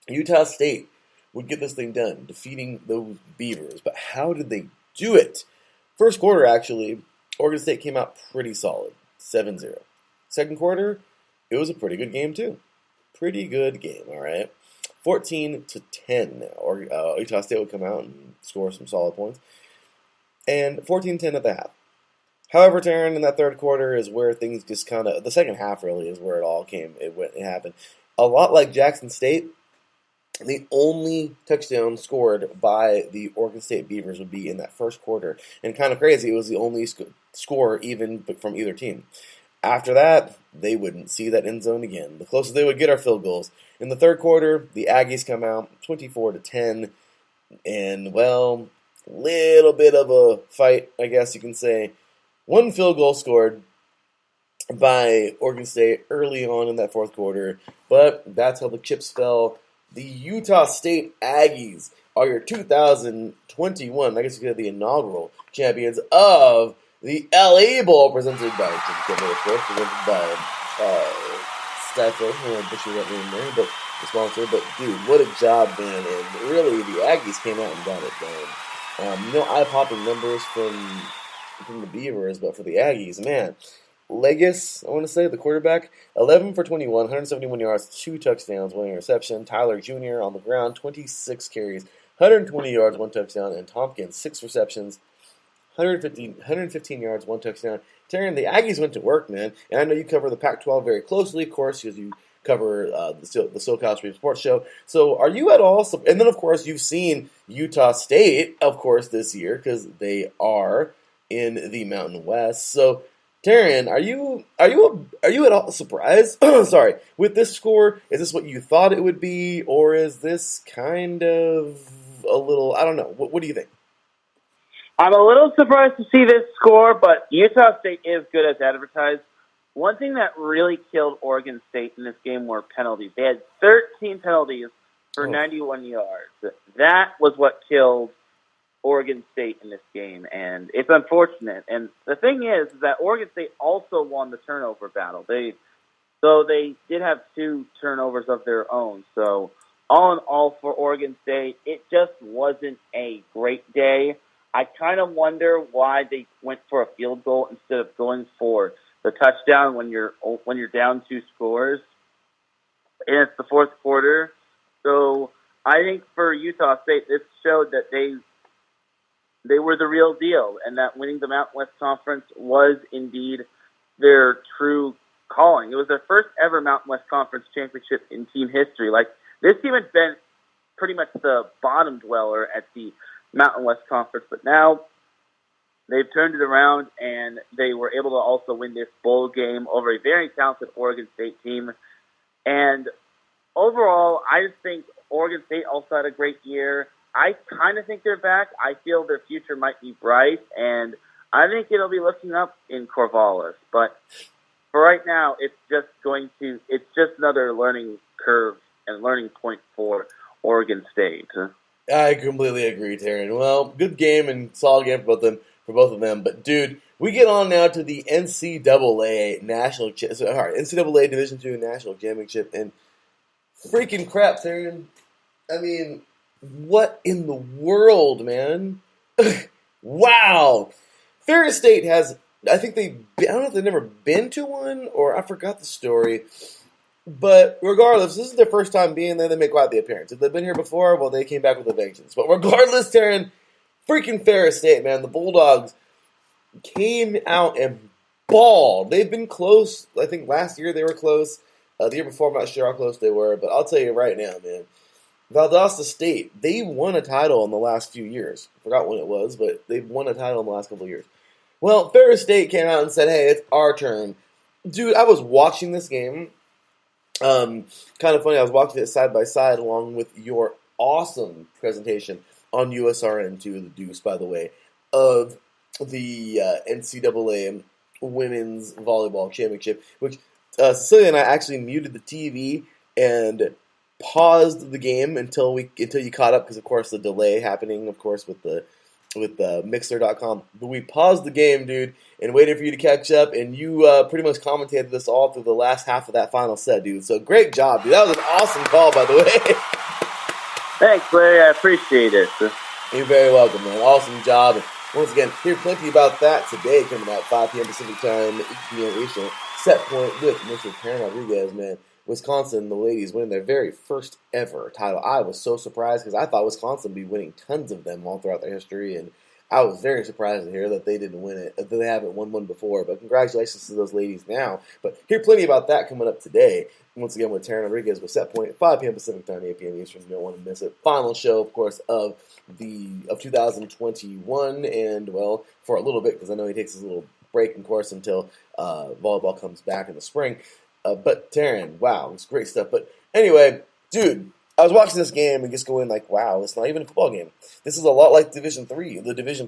Utah State would get this thing done, defeating those Beavers. But how did they do it? First quarter, actually, Oregon State came out pretty solid, 7-0. Second quarter, it was a pretty good game, too. Pretty good game, all right? 14-10. Utah State would come out and score some solid points. And 14-10 at the half. However, Teran, in that third quarter is where things just kind of, the second half really is where it happened. A lot like Jackson State, the only touchdown scored by the Oregon State Beavers would be in that first quarter. And kind of crazy, it was the only score even from either team. After that, they wouldn't see that end zone again. The closest they would get are field goals. In the third quarter, the Aggies come out 24-10. And, well, little bit of a fight, I guess you can say. One field goal scored by Oregon State early on in that fourth quarter, but that's how the chips fell. The Utah State Aggies are your 2021, I guess you could have the inaugural champions of the LA Bowl, presented by Jim Kimmel, of course, presented by Stifle. I don't butcher that name there, but the sponsor. But dude, what a job, man! And really, the Aggies came out and got it done. No eye-popping numbers from the Beavers, but for the Aggies, man. Legis, I want to say, the quarterback, 11 for 21, 171 yards, 2 touchdowns, 1 interception. Tyler Jr. on the ground, 26 carries, 120 yards, 1 touchdown. And Tompkins, 6 receptions, 115 yards, 1 touchdown. Teran, the Aggies went to work, man. And I know you cover the Pac-12 very closely, of course, because you cover the SoCal Stream Sports Show. So are you at all... And then, of course, you've seen Utah State, of course, this year, because they are in the Mountain West. So, Teran, are you at all surprised? Sorry, with this score, is this what you thought it would be, or is this kind of a little? I don't know. What do you think? I'm a little surprised to see this score, but Utah State is good as advertised. One thing that really killed Oregon State in this game were penalties. They had 13 penalties for 91 yards. That was what killed Oregon State in this game, and it's unfortunate. And the thing is that Oregon State also won the turnover battle. They did have 2 turnovers of their own. So all in all for Oregon State, it just wasn't a great day. I kind of wonder why they went for a field goal instead of going for the touchdown when you're down 2 scores, and it's the fourth quarter. So I think for Utah State, this showed that they were the real deal, and that winning the Mountain West Conference was indeed their true calling. It was their first ever Mountain West Conference championship in team history. Like, this team had been pretty much the bottom dweller at the Mountain West Conference, but now they've turned it around, and they were able to also win this bowl game over a very talented Oregon State team. And overall, I just think Oregon State also had a great year. I kind of think they're back. I feel their future might be bright, and I think it'll be looking up in Corvallis. But for right now, it's just another learning curve and learning point for Oregon State. I completely agree, Teran. Well, good game and solid game for both of them. But dude, we get on now to the NCAA NCAA Division II National Championship, and freaking crap, Teran. I mean, what in the world, man? Wow. Ferris State has, I don't know if they've never been to one, or I forgot the story. But regardless, this is their first time being there. They make quite the appearance. If they've been here before, well, they came back with a vengeance. But regardless, Teran, freaking Ferris State, man, the Bulldogs came out and balled. They've been close. I think last year they were close. The year before, I'm not sure how close they were. But I'll tell you right now, man, Valdosta State, they won a title in the last few years. I forgot when it was, but they've won a title in the last couple of years. Well, Ferris State came out and said, hey, it's our turn. Dude, I was watching this game. Kind of funny, I was watching it side by side along with your awesome presentation on USRN2, the Deuce, by the way, of the NCAA Women's Volleyball Championship, which Cecilia and I actually muted the TV and paused the game until you caught up, because of course the delay happening, of course, with Mixer.com. But we paused the game, dude, and waited for you to catch up, and you pretty much commentated this all through the last half of that final set, dude. So great job, dude. That was an awesome call, by the way. Thanks, Larry. I appreciate it. You're very welcome, man. Awesome job. And once again, hear plenty about that today, coming out 5 p.m. Pacific Time, 8 p.m. Eastern. Set point with Mr. Teran Rodriguez, man. Wisconsin, the ladies, winning their very first ever title. I was so surprised because I thought Wisconsin would be winning tons of them all throughout their history, and I was very surprised to hear that they didn't win it, that they haven't won one before. But congratulations to those ladies now. But hear plenty about that coming up today. Once again, with Teran Rodriguez with Set Point, 5 p.m. Pacific Time, 8 p.m. Eastern. You don't want to miss it. Final show, of course, of 2021, and well, for a little bit, because I know he takes his little break, of course, until volleyball comes back in the spring. But Teran, wow, it's great stuff. But anyway, dude, I was watching this game and just going like, wow, it's not even a football game. This is a lot like the Division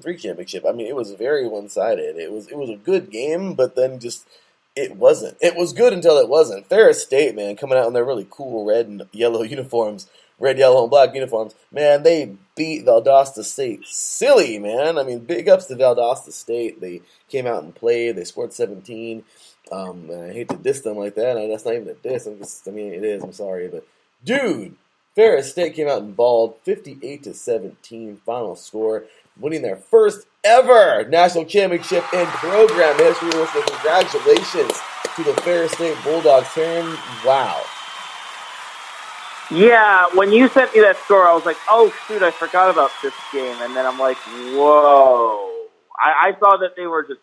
III championship. I mean, it was very one-sided. It was a good game, but then just it wasn't. It was good until it wasn't. Ferris State, man, coming out in their really cool red, yellow, and black uniforms. Man, they beat Valdosta State silly, man. I mean, big ups to Valdosta State. They came out and played. They scored 17. And I hate to diss them like that. That's not even a diss. It is. I'm sorry. But, dude, Ferris State came out and balled 58-17 final score, winning their first ever national championship in program history. So congratulations to the Ferris State Bulldogs. Teran, wow. Yeah, when you sent me that score, I was like, oh, shoot, I forgot about this game. And then I'm like, whoa. I saw that they were just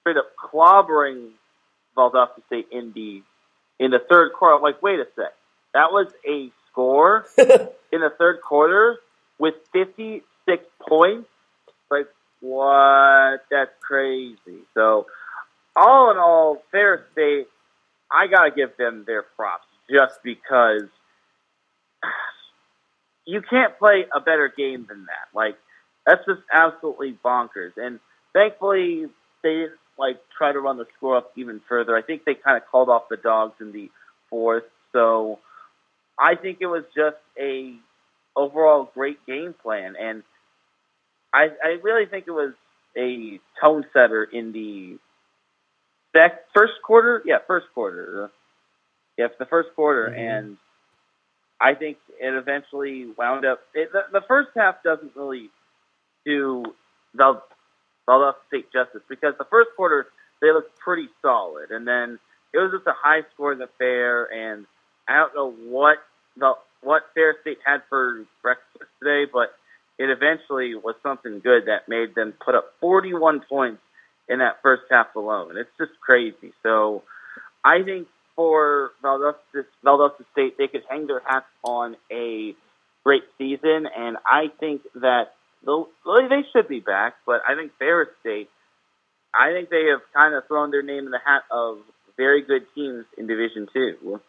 straight up clobbering Valdosta State in the third quarter. I'm like, wait a sec. That was a score in the third quarter with 56 points? Like, what? That's crazy. So, all in all, Ferris State, I got to give them their props just because you can't play a better game than that. Like, that's just absolutely bonkers. And thankfully, they didn't try to run the score up even further. I think they kind of called off the Dogs in the fourth. So I think it was just a overall great game plan. And I really think it was a tone setter in the first quarter. Yeah, first quarter. Yeah, the first quarter. Mm-hmm. And I think it eventually wound up. The first half doesn't really do Valdosta State justice, because the first quarter they looked pretty solid. And then it was just a high-scoring affair, and I don't know what Ferris State had for breakfast today, but it eventually was something good that made them put up 41 points in that first half alone. It's just crazy. So I think for Valdosta State, they could hang their hats on a great season, and I think that they should be back, but I think Ferris State, I think they have kind of thrown their name in the hat of very good teams in Division II.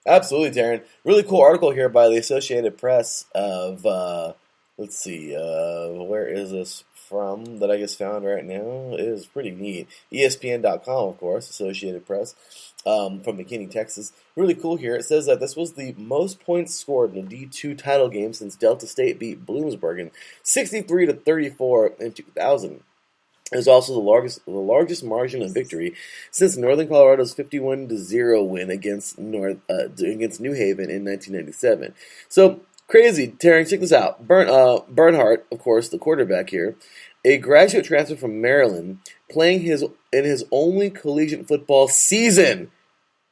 Absolutely, Teran. Really cool article here by the Associated Press of, let's see, where is this from that I just found right now? It is pretty neat. ESPN.com, of course, Associated Press, from McKinney, Texas. Really cool here. It says that this was the most points scored in a D2 title game since Delta State beat Bloomsburg in 63-34 in 2000. It was also the largest margin of victory since Northern Colorado's 51-0 win against New Haven in 1997. So crazy, Teran. Check this out. Bernhardt, of course, the quarterback here, a graduate transfer from Maryland, playing in his only collegiate football season,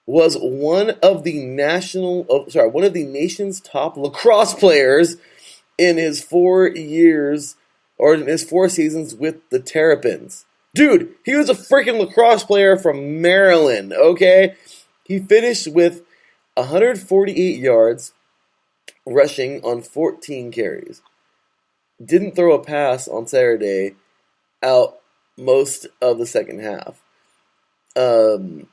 was one of the nation's top lacrosse players in his 4 years. Or in his 4 seasons with the Terrapins. Dude, he was a freaking lacrosse player from Maryland, okay? He finished with 148 yards rushing on 14 carries. Didn't throw a pass on Saturday out most of the second half. And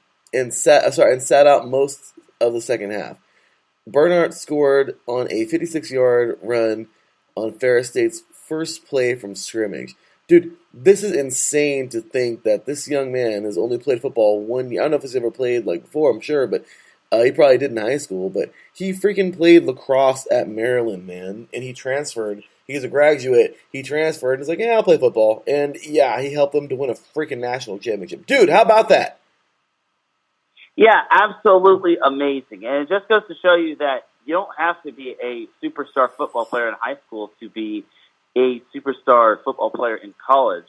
sat out most of the second half. Bernhardt scored on a 56-yard run on Ferris State's first play from scrimmage. Dude, this is insane to think that this young man has only played football 1 year. I don't know if he's ever played before, I'm sure, but he probably did in high school. But he freaking played lacrosse at Maryland, man, and he transferred. He's a graduate. He transferred and he's like, yeah, I'll play football. And yeah, he helped them to win a freaking national championship. Dude, how about that? Yeah, absolutely amazing. And it just goes to show you that you don't have to be a superstar football player in high school to be a superstar football player in college.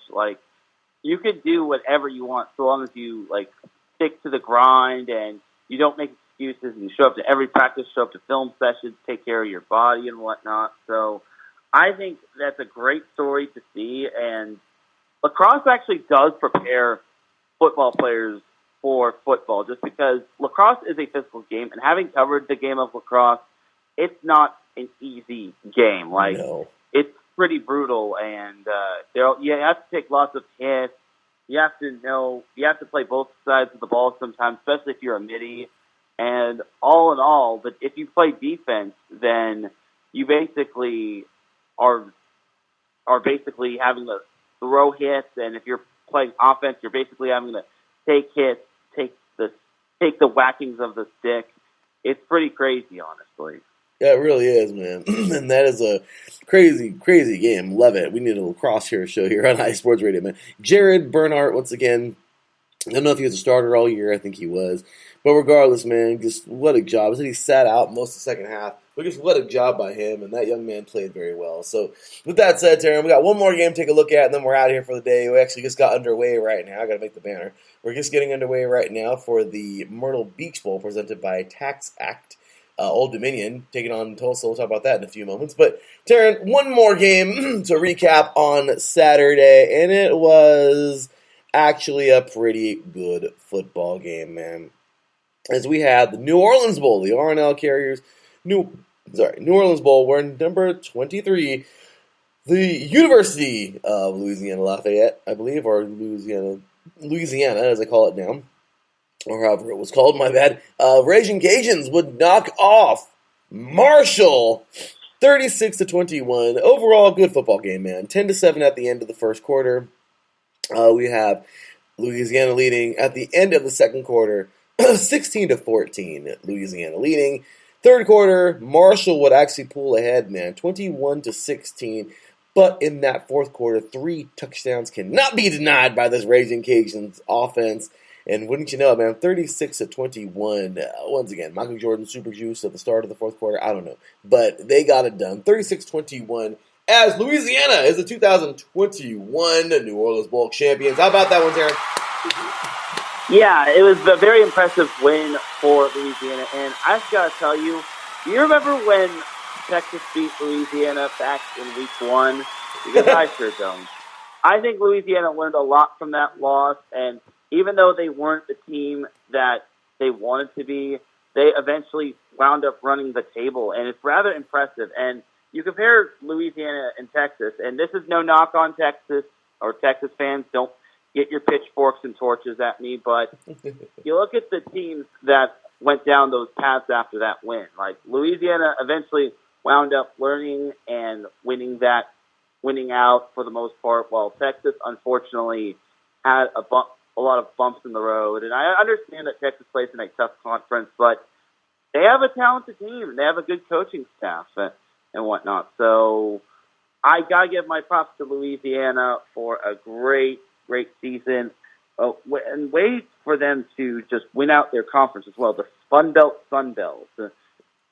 You could do whatever you want so long as you, stick to the grind and you don't make excuses and you show up to every practice, show up to film sessions, take care of your body and whatnot. So I think that's a great story to see. And lacrosse actually does prepare football players for football just because lacrosse is a physical game. And having covered the game of lacrosse, it's not an easy game. No. It's pretty brutal, and you have to take lots of hits. You have to play both sides of the ball sometimes, especially if you're a midi. And all in all, but if you play defense, then you basically are basically having to throw hits, and if you're playing offense, you're basically having to take hits, take the whackings of the stick. It's pretty crazy, honestly. Yeah, it really is, man. And that is a crazy, crazy game. Love it. We need a lacrosse here show here on High Sports Radio, man. Jared Bernhardt, once again, I don't know if he was a starter all year. I think he was. But regardless, man, just what a job. I said he sat out most of the second half. But just what a job by him, and that young man played very well. So with that said, Teran, we got one more game to take a look at, and then we're out of here for the day. We actually just got underway right now. I got to make the banner. We're just getting underway right now for the Myrtle Beach Bowl presented by Tax Act. Old Dominion taking on Tulsa. We'll talk about that in a few moments. But, Teran, one more game to recap on Saturday, and it was actually a pretty good football game, man. As we had the New Orleans Bowl, the R&L Carriers, New Orleans Bowl, where number 23, the University of Louisiana Lafayette, I believe, or Louisiana, as I call it now, or however it was called, my bad, Raging Cajuns would knock off Marshall 36-21. Overall, good football game, man. 10-7 at the end of the first quarter. We have Louisiana leading at the end of the second quarter, 16-14. Louisiana leading. Third quarter, Marshall would actually pull ahead, man, 21-16. But in that fourth quarter, 3 touchdowns cannot be denied by this Raging Cajuns offense. And wouldn't you know it, man, 36-21. Once again, Michael Jordan super juice at the start of the fourth quarter. I don't know. But they got it done. 36-21 as Louisiana is the 2021 New Orleans Bowl champions. How about that one, Teran? Yeah, it was a very impressive win for Louisiana. And I just got to tell you, do you remember when Texas beat Louisiana back in week 1? Because I sure don't. I think Louisiana learned a lot from that loss. And even though they weren't the team that they wanted to be, they eventually wound up running the table. And it's rather impressive. And you compare Louisiana and Texas, and this is no knock on Texas or Texas fans. Don't get your pitchforks and torches at me, but you look at the teams that went down those paths after that win. Like Louisiana eventually wound up learning and winning out for the most part, while Texas unfortunately had a lot of bumps in the road. And I understand that Texas plays in a tough conference, but they have a talented team and they have a good coaching staff and whatnot. So I gotta give my props to Louisiana for a great season, and wait for them to just win out their conference as well. The Sun Belt,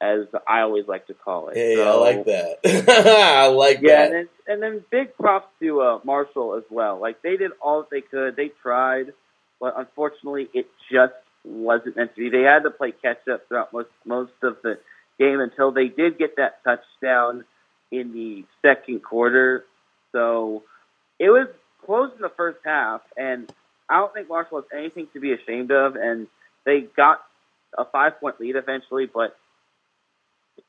as I always like to call it. Hey, I like that. I like that. Yeah, and then big props to Marshall as well. Like they did all that they could. They tried, but unfortunately, it just wasn't meant to be. They had to play catch up throughout most of the game until they did get that touchdown in the second quarter. So it was close in the first half, and I don't think Marshall has anything to be ashamed of, and they got a 5-point lead eventually, but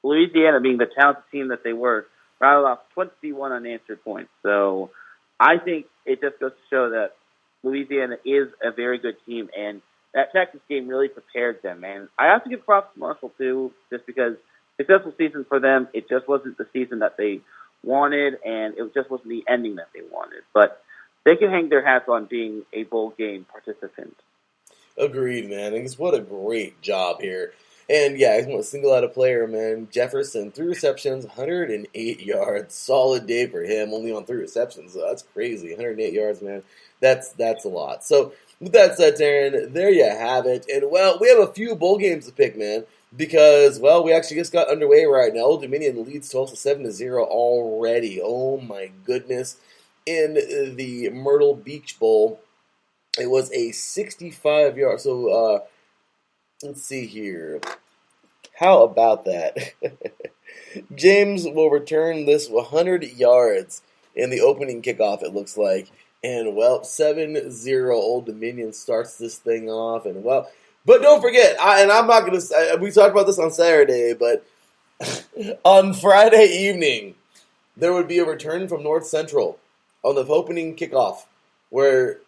Louisiana, being the talented team that they were, rattled off 21 unanswered points. So I think it just goes to show that Louisiana is a very good team, and that Texas game really prepared them, man. I have to give props to Marshall, too, just because successful season for them, it just wasn't the season that they wanted, and it just wasn't the ending that they wanted. But they can hang their hats on being a bowl game participant. Agreed, man. And what a great job here. And yeah, I just want to single out a player, man. Jefferson, 3 receptions, 108 yards. Solid day for him, only on 3 receptions. So that's crazy. 108 yards, man. That's a lot. So with that said, Teran, there you have it. And well, we have a few bowl games to pick, man. Because, well, we actually just got underway right now. Old Dominion leads Tulsa 7-0 already. Oh my goodness. In the Myrtle Beach Bowl, it was a 65-yard. So, let's see here. How about that? James will return this 100 yards in the opening kickoff, it looks like. And, well, 7-0 Old Dominion starts this thing off. And, well, but don't forget, I'm not going to, we talked about this on Saturday, but on Friday evening, there would be a return from North Central on the opening kickoff, where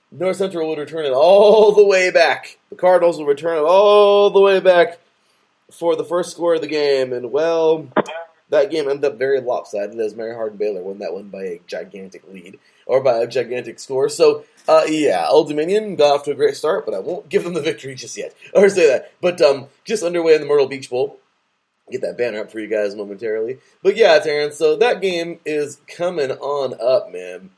North Central would return it all the way back. The Cardinals will return it all the way back for the first score of the game. And, well, that game ended up very lopsided as Mary Hardin-Baylor won that one by a gigantic lead, or by a gigantic score. So, yeah, Old Dominion got off to a great start, but I won't give them the victory just yet, or say that. But just underway in the Myrtle Beach Bowl. Get that banner up for you guys momentarily. But yeah, Terrence, so that game is coming on up, man.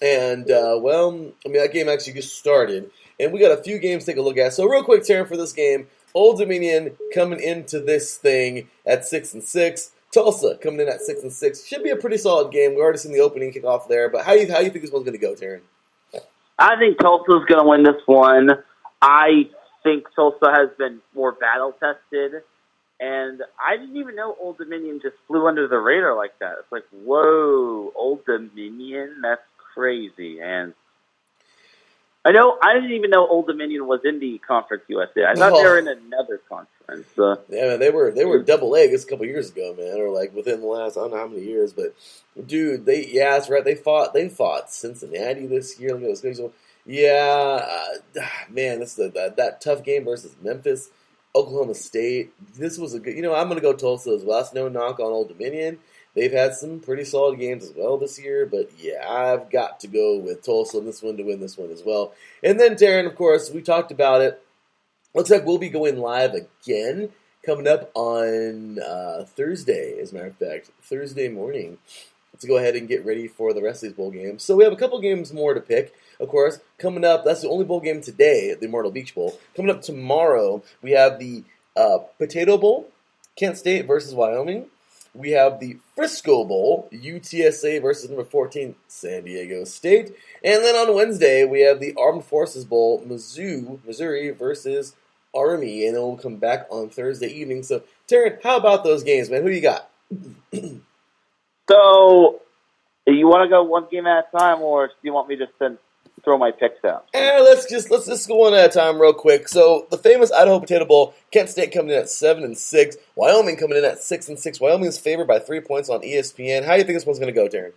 And, well, I mean, that game actually just started. And we got a few games to take a look at. So real quick, Terrence, for this game, Old Dominion coming into this thing at 6-6. Tulsa coming in at 6-6. Should be a pretty solid game. We already seen the opening kickoff there. But how do you think this one's going to go, Terrence? I think Tulsa's going to win this one. I think Tulsa has been more battle-tested. And I didn't even know Old Dominion just flew under the radar like that. It's like, whoa, Old Dominion? That's crazy. And I didn't even know Old Dominion was in the Conference USA. I thought they were in another conference. Yeah, they were double A just a couple years ago, man, or like within the last I don't know how many years, but dude, that's right. They fought Cincinnati this year. Look at those guys. Yeah, man, this is that tough game versus Memphis. Oklahoma State, this was a good, I'm going to go Tulsa as well. That's no knock on Old Dominion. They've had some pretty solid games as well this year, but yeah, I've got to go with Tulsa in this one to win this one as well. And then, Teran, of course, we talked about it. Looks like we'll be going live again coming up on Thursday, as a matter of fact, Thursday morning. Let's go ahead and get ready for the rest of these bowl games. So we have a couple games more to pick. Of course, coming up, that's the only bowl game today, the Myrtle Beach Bowl. Coming up tomorrow, we have the Potato Bowl, Kent State versus Wyoming. we have the Frisco Bowl, UTSA versus number 14, San Diego State. And then on Wednesday, we have the Armed Forces Bowl, Mizzou, Missouri versus Army. And then we'll come back on Thursday evening. So, Teran, how about those games, man? Who you got? So, you want to go one game at a time, or do you want me just to throw my picks out? Let's just go one at a time real quick. So the famous Idaho Potato Bowl, Kent State coming in at 7-6, Wyoming coming in at 6-6. Wyoming is favored by 3 points on ESPN. How do you think this one's going to go, Teran?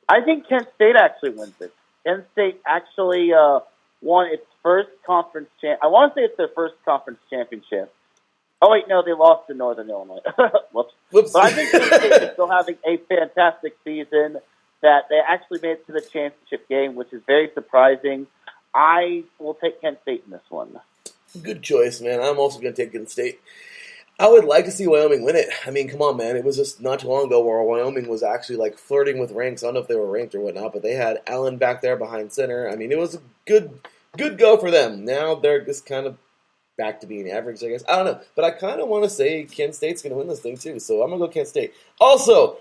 I think Kent State actually wins it. Kent State actually won its first conference I want to say it's their first conference championship. Oh wait, no, they lost to Northern Illinois. Whoops. But I think Kent State is still having a fantastic season. That they actually made it to the championship game, which is very surprising. I will take Kent State in this one. Good choice, man. I'm also going to take Kent State. I would like to see Wyoming win it. I mean, come on, man. It was just not too long ago where Wyoming was actually like flirting with ranks. I don't know if they were ranked or whatnot, but they had Allen back there behind center. I mean, it was a good go for them. Now they're just kind of back to being average, I guess. I don't know. But I kind of want to say Kent State's going to win this thing, too. So I'm going to go Kent State. Also,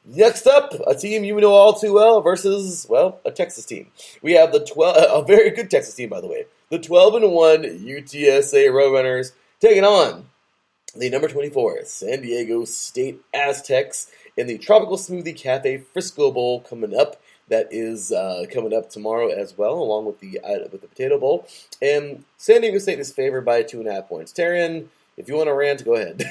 next up, a team you know all too well versus, well, a Texas team. We have a very good Texas team, by the way. The 12-1 UTSA Roadrunners taking on the number 24 San Diego State Aztecs in the Tropical Smoothie Cafe Frisco Bowl coming up. That is coming up tomorrow as well, along with the Potato Bowl. And San Diego State is favored by 2.5 points. Teran, if you want to rant, go ahead.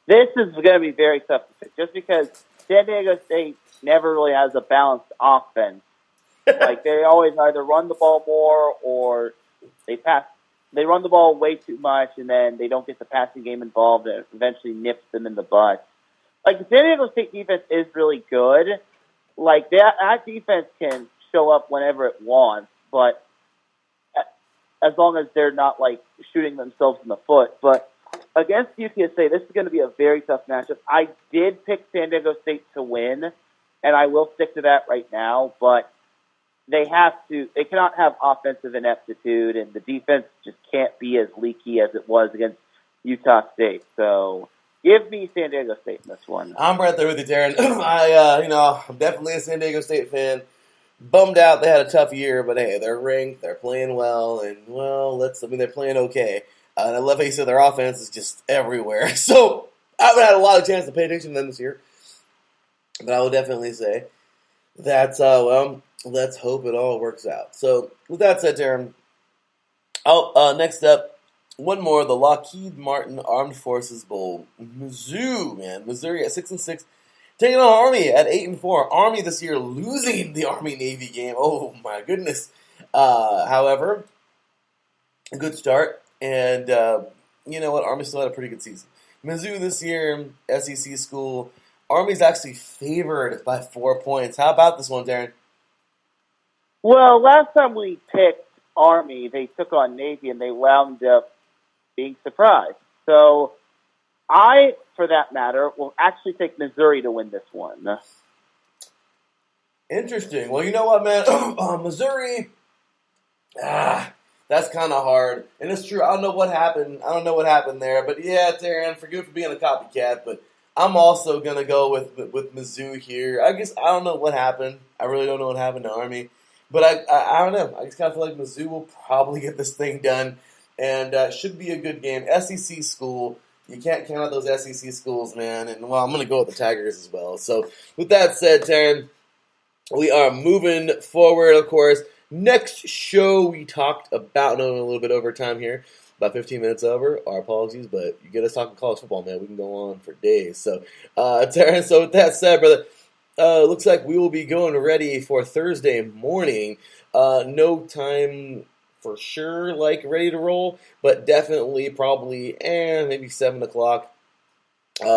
This is going to be very tough to pick, just because San Diego State never really has a balanced offense. Like, they always either run the ball more or they pass. They run the ball way too much, and then they don't get the passing game involved, and it eventually nips them in the butt. Like, the San Diego State defense is really good. Like, that defense can show up whenever it wants, but as long as they're not, like, shooting themselves in the foot. But against UTSA, this is going to be a very tough matchup. I did pick San Diego State to win, and I will stick to that right now, but they cannot have offensive ineptitude, and the defense just can't be as leaky as it was against Utah State. So give me San Diego State in this one. I'm right there with you, Teran. I'm definitely a San Diego State fan. Bummed out they had a tough year, but hey, they're ranked, they're playing well, and they're playing okay. And I love how you said their offense is just everywhere. So I haven't had a lot of chance to pay attention to them this year. But I will definitely say that, let's hope it all works out. So with that said, Teran, next up, one more, the Lockheed Martin Armed Forces Bowl. Mizzou, man. Missouri at 6-6. Taking on Army at 8-4. Army this year losing the Army-Navy game. Oh, my goodness. However, a good start. And you know what? Army still had a pretty good season. Mizzou this year, SEC school. Army's actually favored by 4 points. How about this one, Teran? Well, last time we picked Army, they took on Navy, and they wound up being surprised. So I, for that matter, will actually take Missouri to win this one. Interesting. Well, you know what, man? Missouri, that's kind of hard. And it's true. I don't know what happened there. But yeah, Teran, forgive for being a copycat, but I'm also going to go with Mizzou here. I don't know what happened. I really don't know what happened to Army. But I don't know. I just kind of feel like Mizzou will probably get this thing done. And should be a good game. SEC school. You can't count out those SEC schools, man. And, well, I'm going to go with the Tigers as well. So, with that said, Teran, we are moving forward, of course. Next show we talked about, a little bit over time here, about 15 minutes over. Our apologies, but you get us talking college football, man. We can go on for days. So, Teran, so with that said, brother, looks like we will be going ready for Thursday morning. No time for sure, like, ready to roll, but definitely probably, maybe 7 o'clock,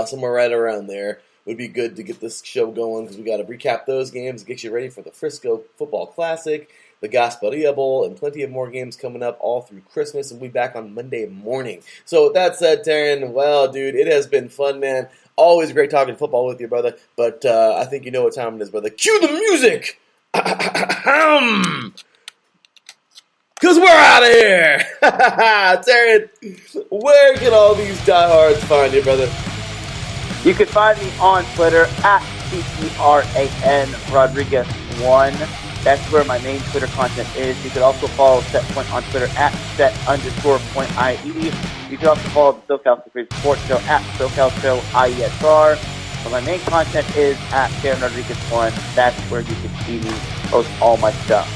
somewhere right around there. Would be good to get this show going because we got to recap those games, get you ready for the Frisco Football Classic, the Gasparilla Bowl, and plenty of more games coming up all through Christmas, and we'll be back on Monday morning. So with that said, Teran, well, dude, it has been fun, man. Always great talking football with you, brother, but I think you know what time it is, brother. Cue the music! Because we're out of here! Teran, where can all these diehards find you, brother? You can find me on Twitter at Teran Rodriguez 1. That's where my main Twitter content is. You can also follow SetPoint on Twitter at set_point.ie. You can also follow the SoCal Supreme Sports Show at SoCal Show IESR. But my main content is at Teran Rodriguez 1. That's where you can see me post all my stuff.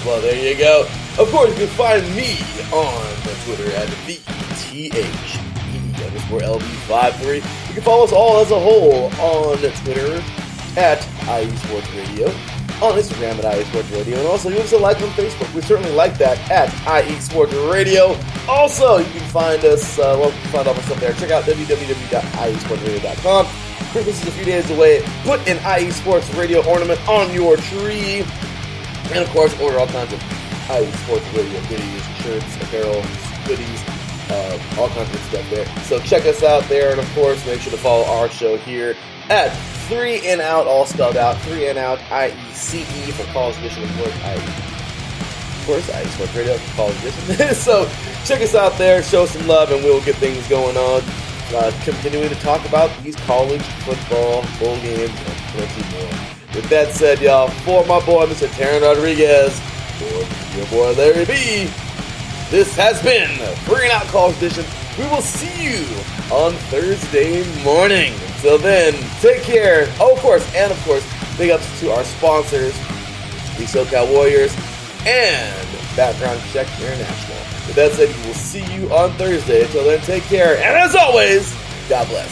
Well, there you go. Of course, you can find me on Twitter at THE_LB53. You can follow us all as a whole on Twitter at IE Sports Radio, on Instagram at IE Sports Radio, and also give us a like on Facebook. We certainly like that at IE Sports Radio. Also, you can find us, you can find all our stuff there. Check out www.iesportsradio.com. Christmas is a few days away. Put an IE Sports Radio ornament on your tree. And of course, order all kinds of IE Sports Radio goodies, shirts, apparel, goodies, all kinds of stuff there. So check us out there, and of course, make sure to follow our show here at 3 and Out, all spelled out, 3 and Out, IECE for College Edition, of course, IE Sports Radio, College Edition. So check us out there, show some love, and we'll get things going on. Continuing to talk about these college football bowl games and plenty more. With that said, y'all, for my boy, Mr. Teran Rodriguez, for your boy, Larry B., this has been 3 and Out College Edition. We will see you on Thursday morning. Until then, take care. Oh, of course, big ups to our sponsors, the SoCal Warriors and Background Check International. With that said, we will see you on Thursday. Until then, take care. And as always, God bless.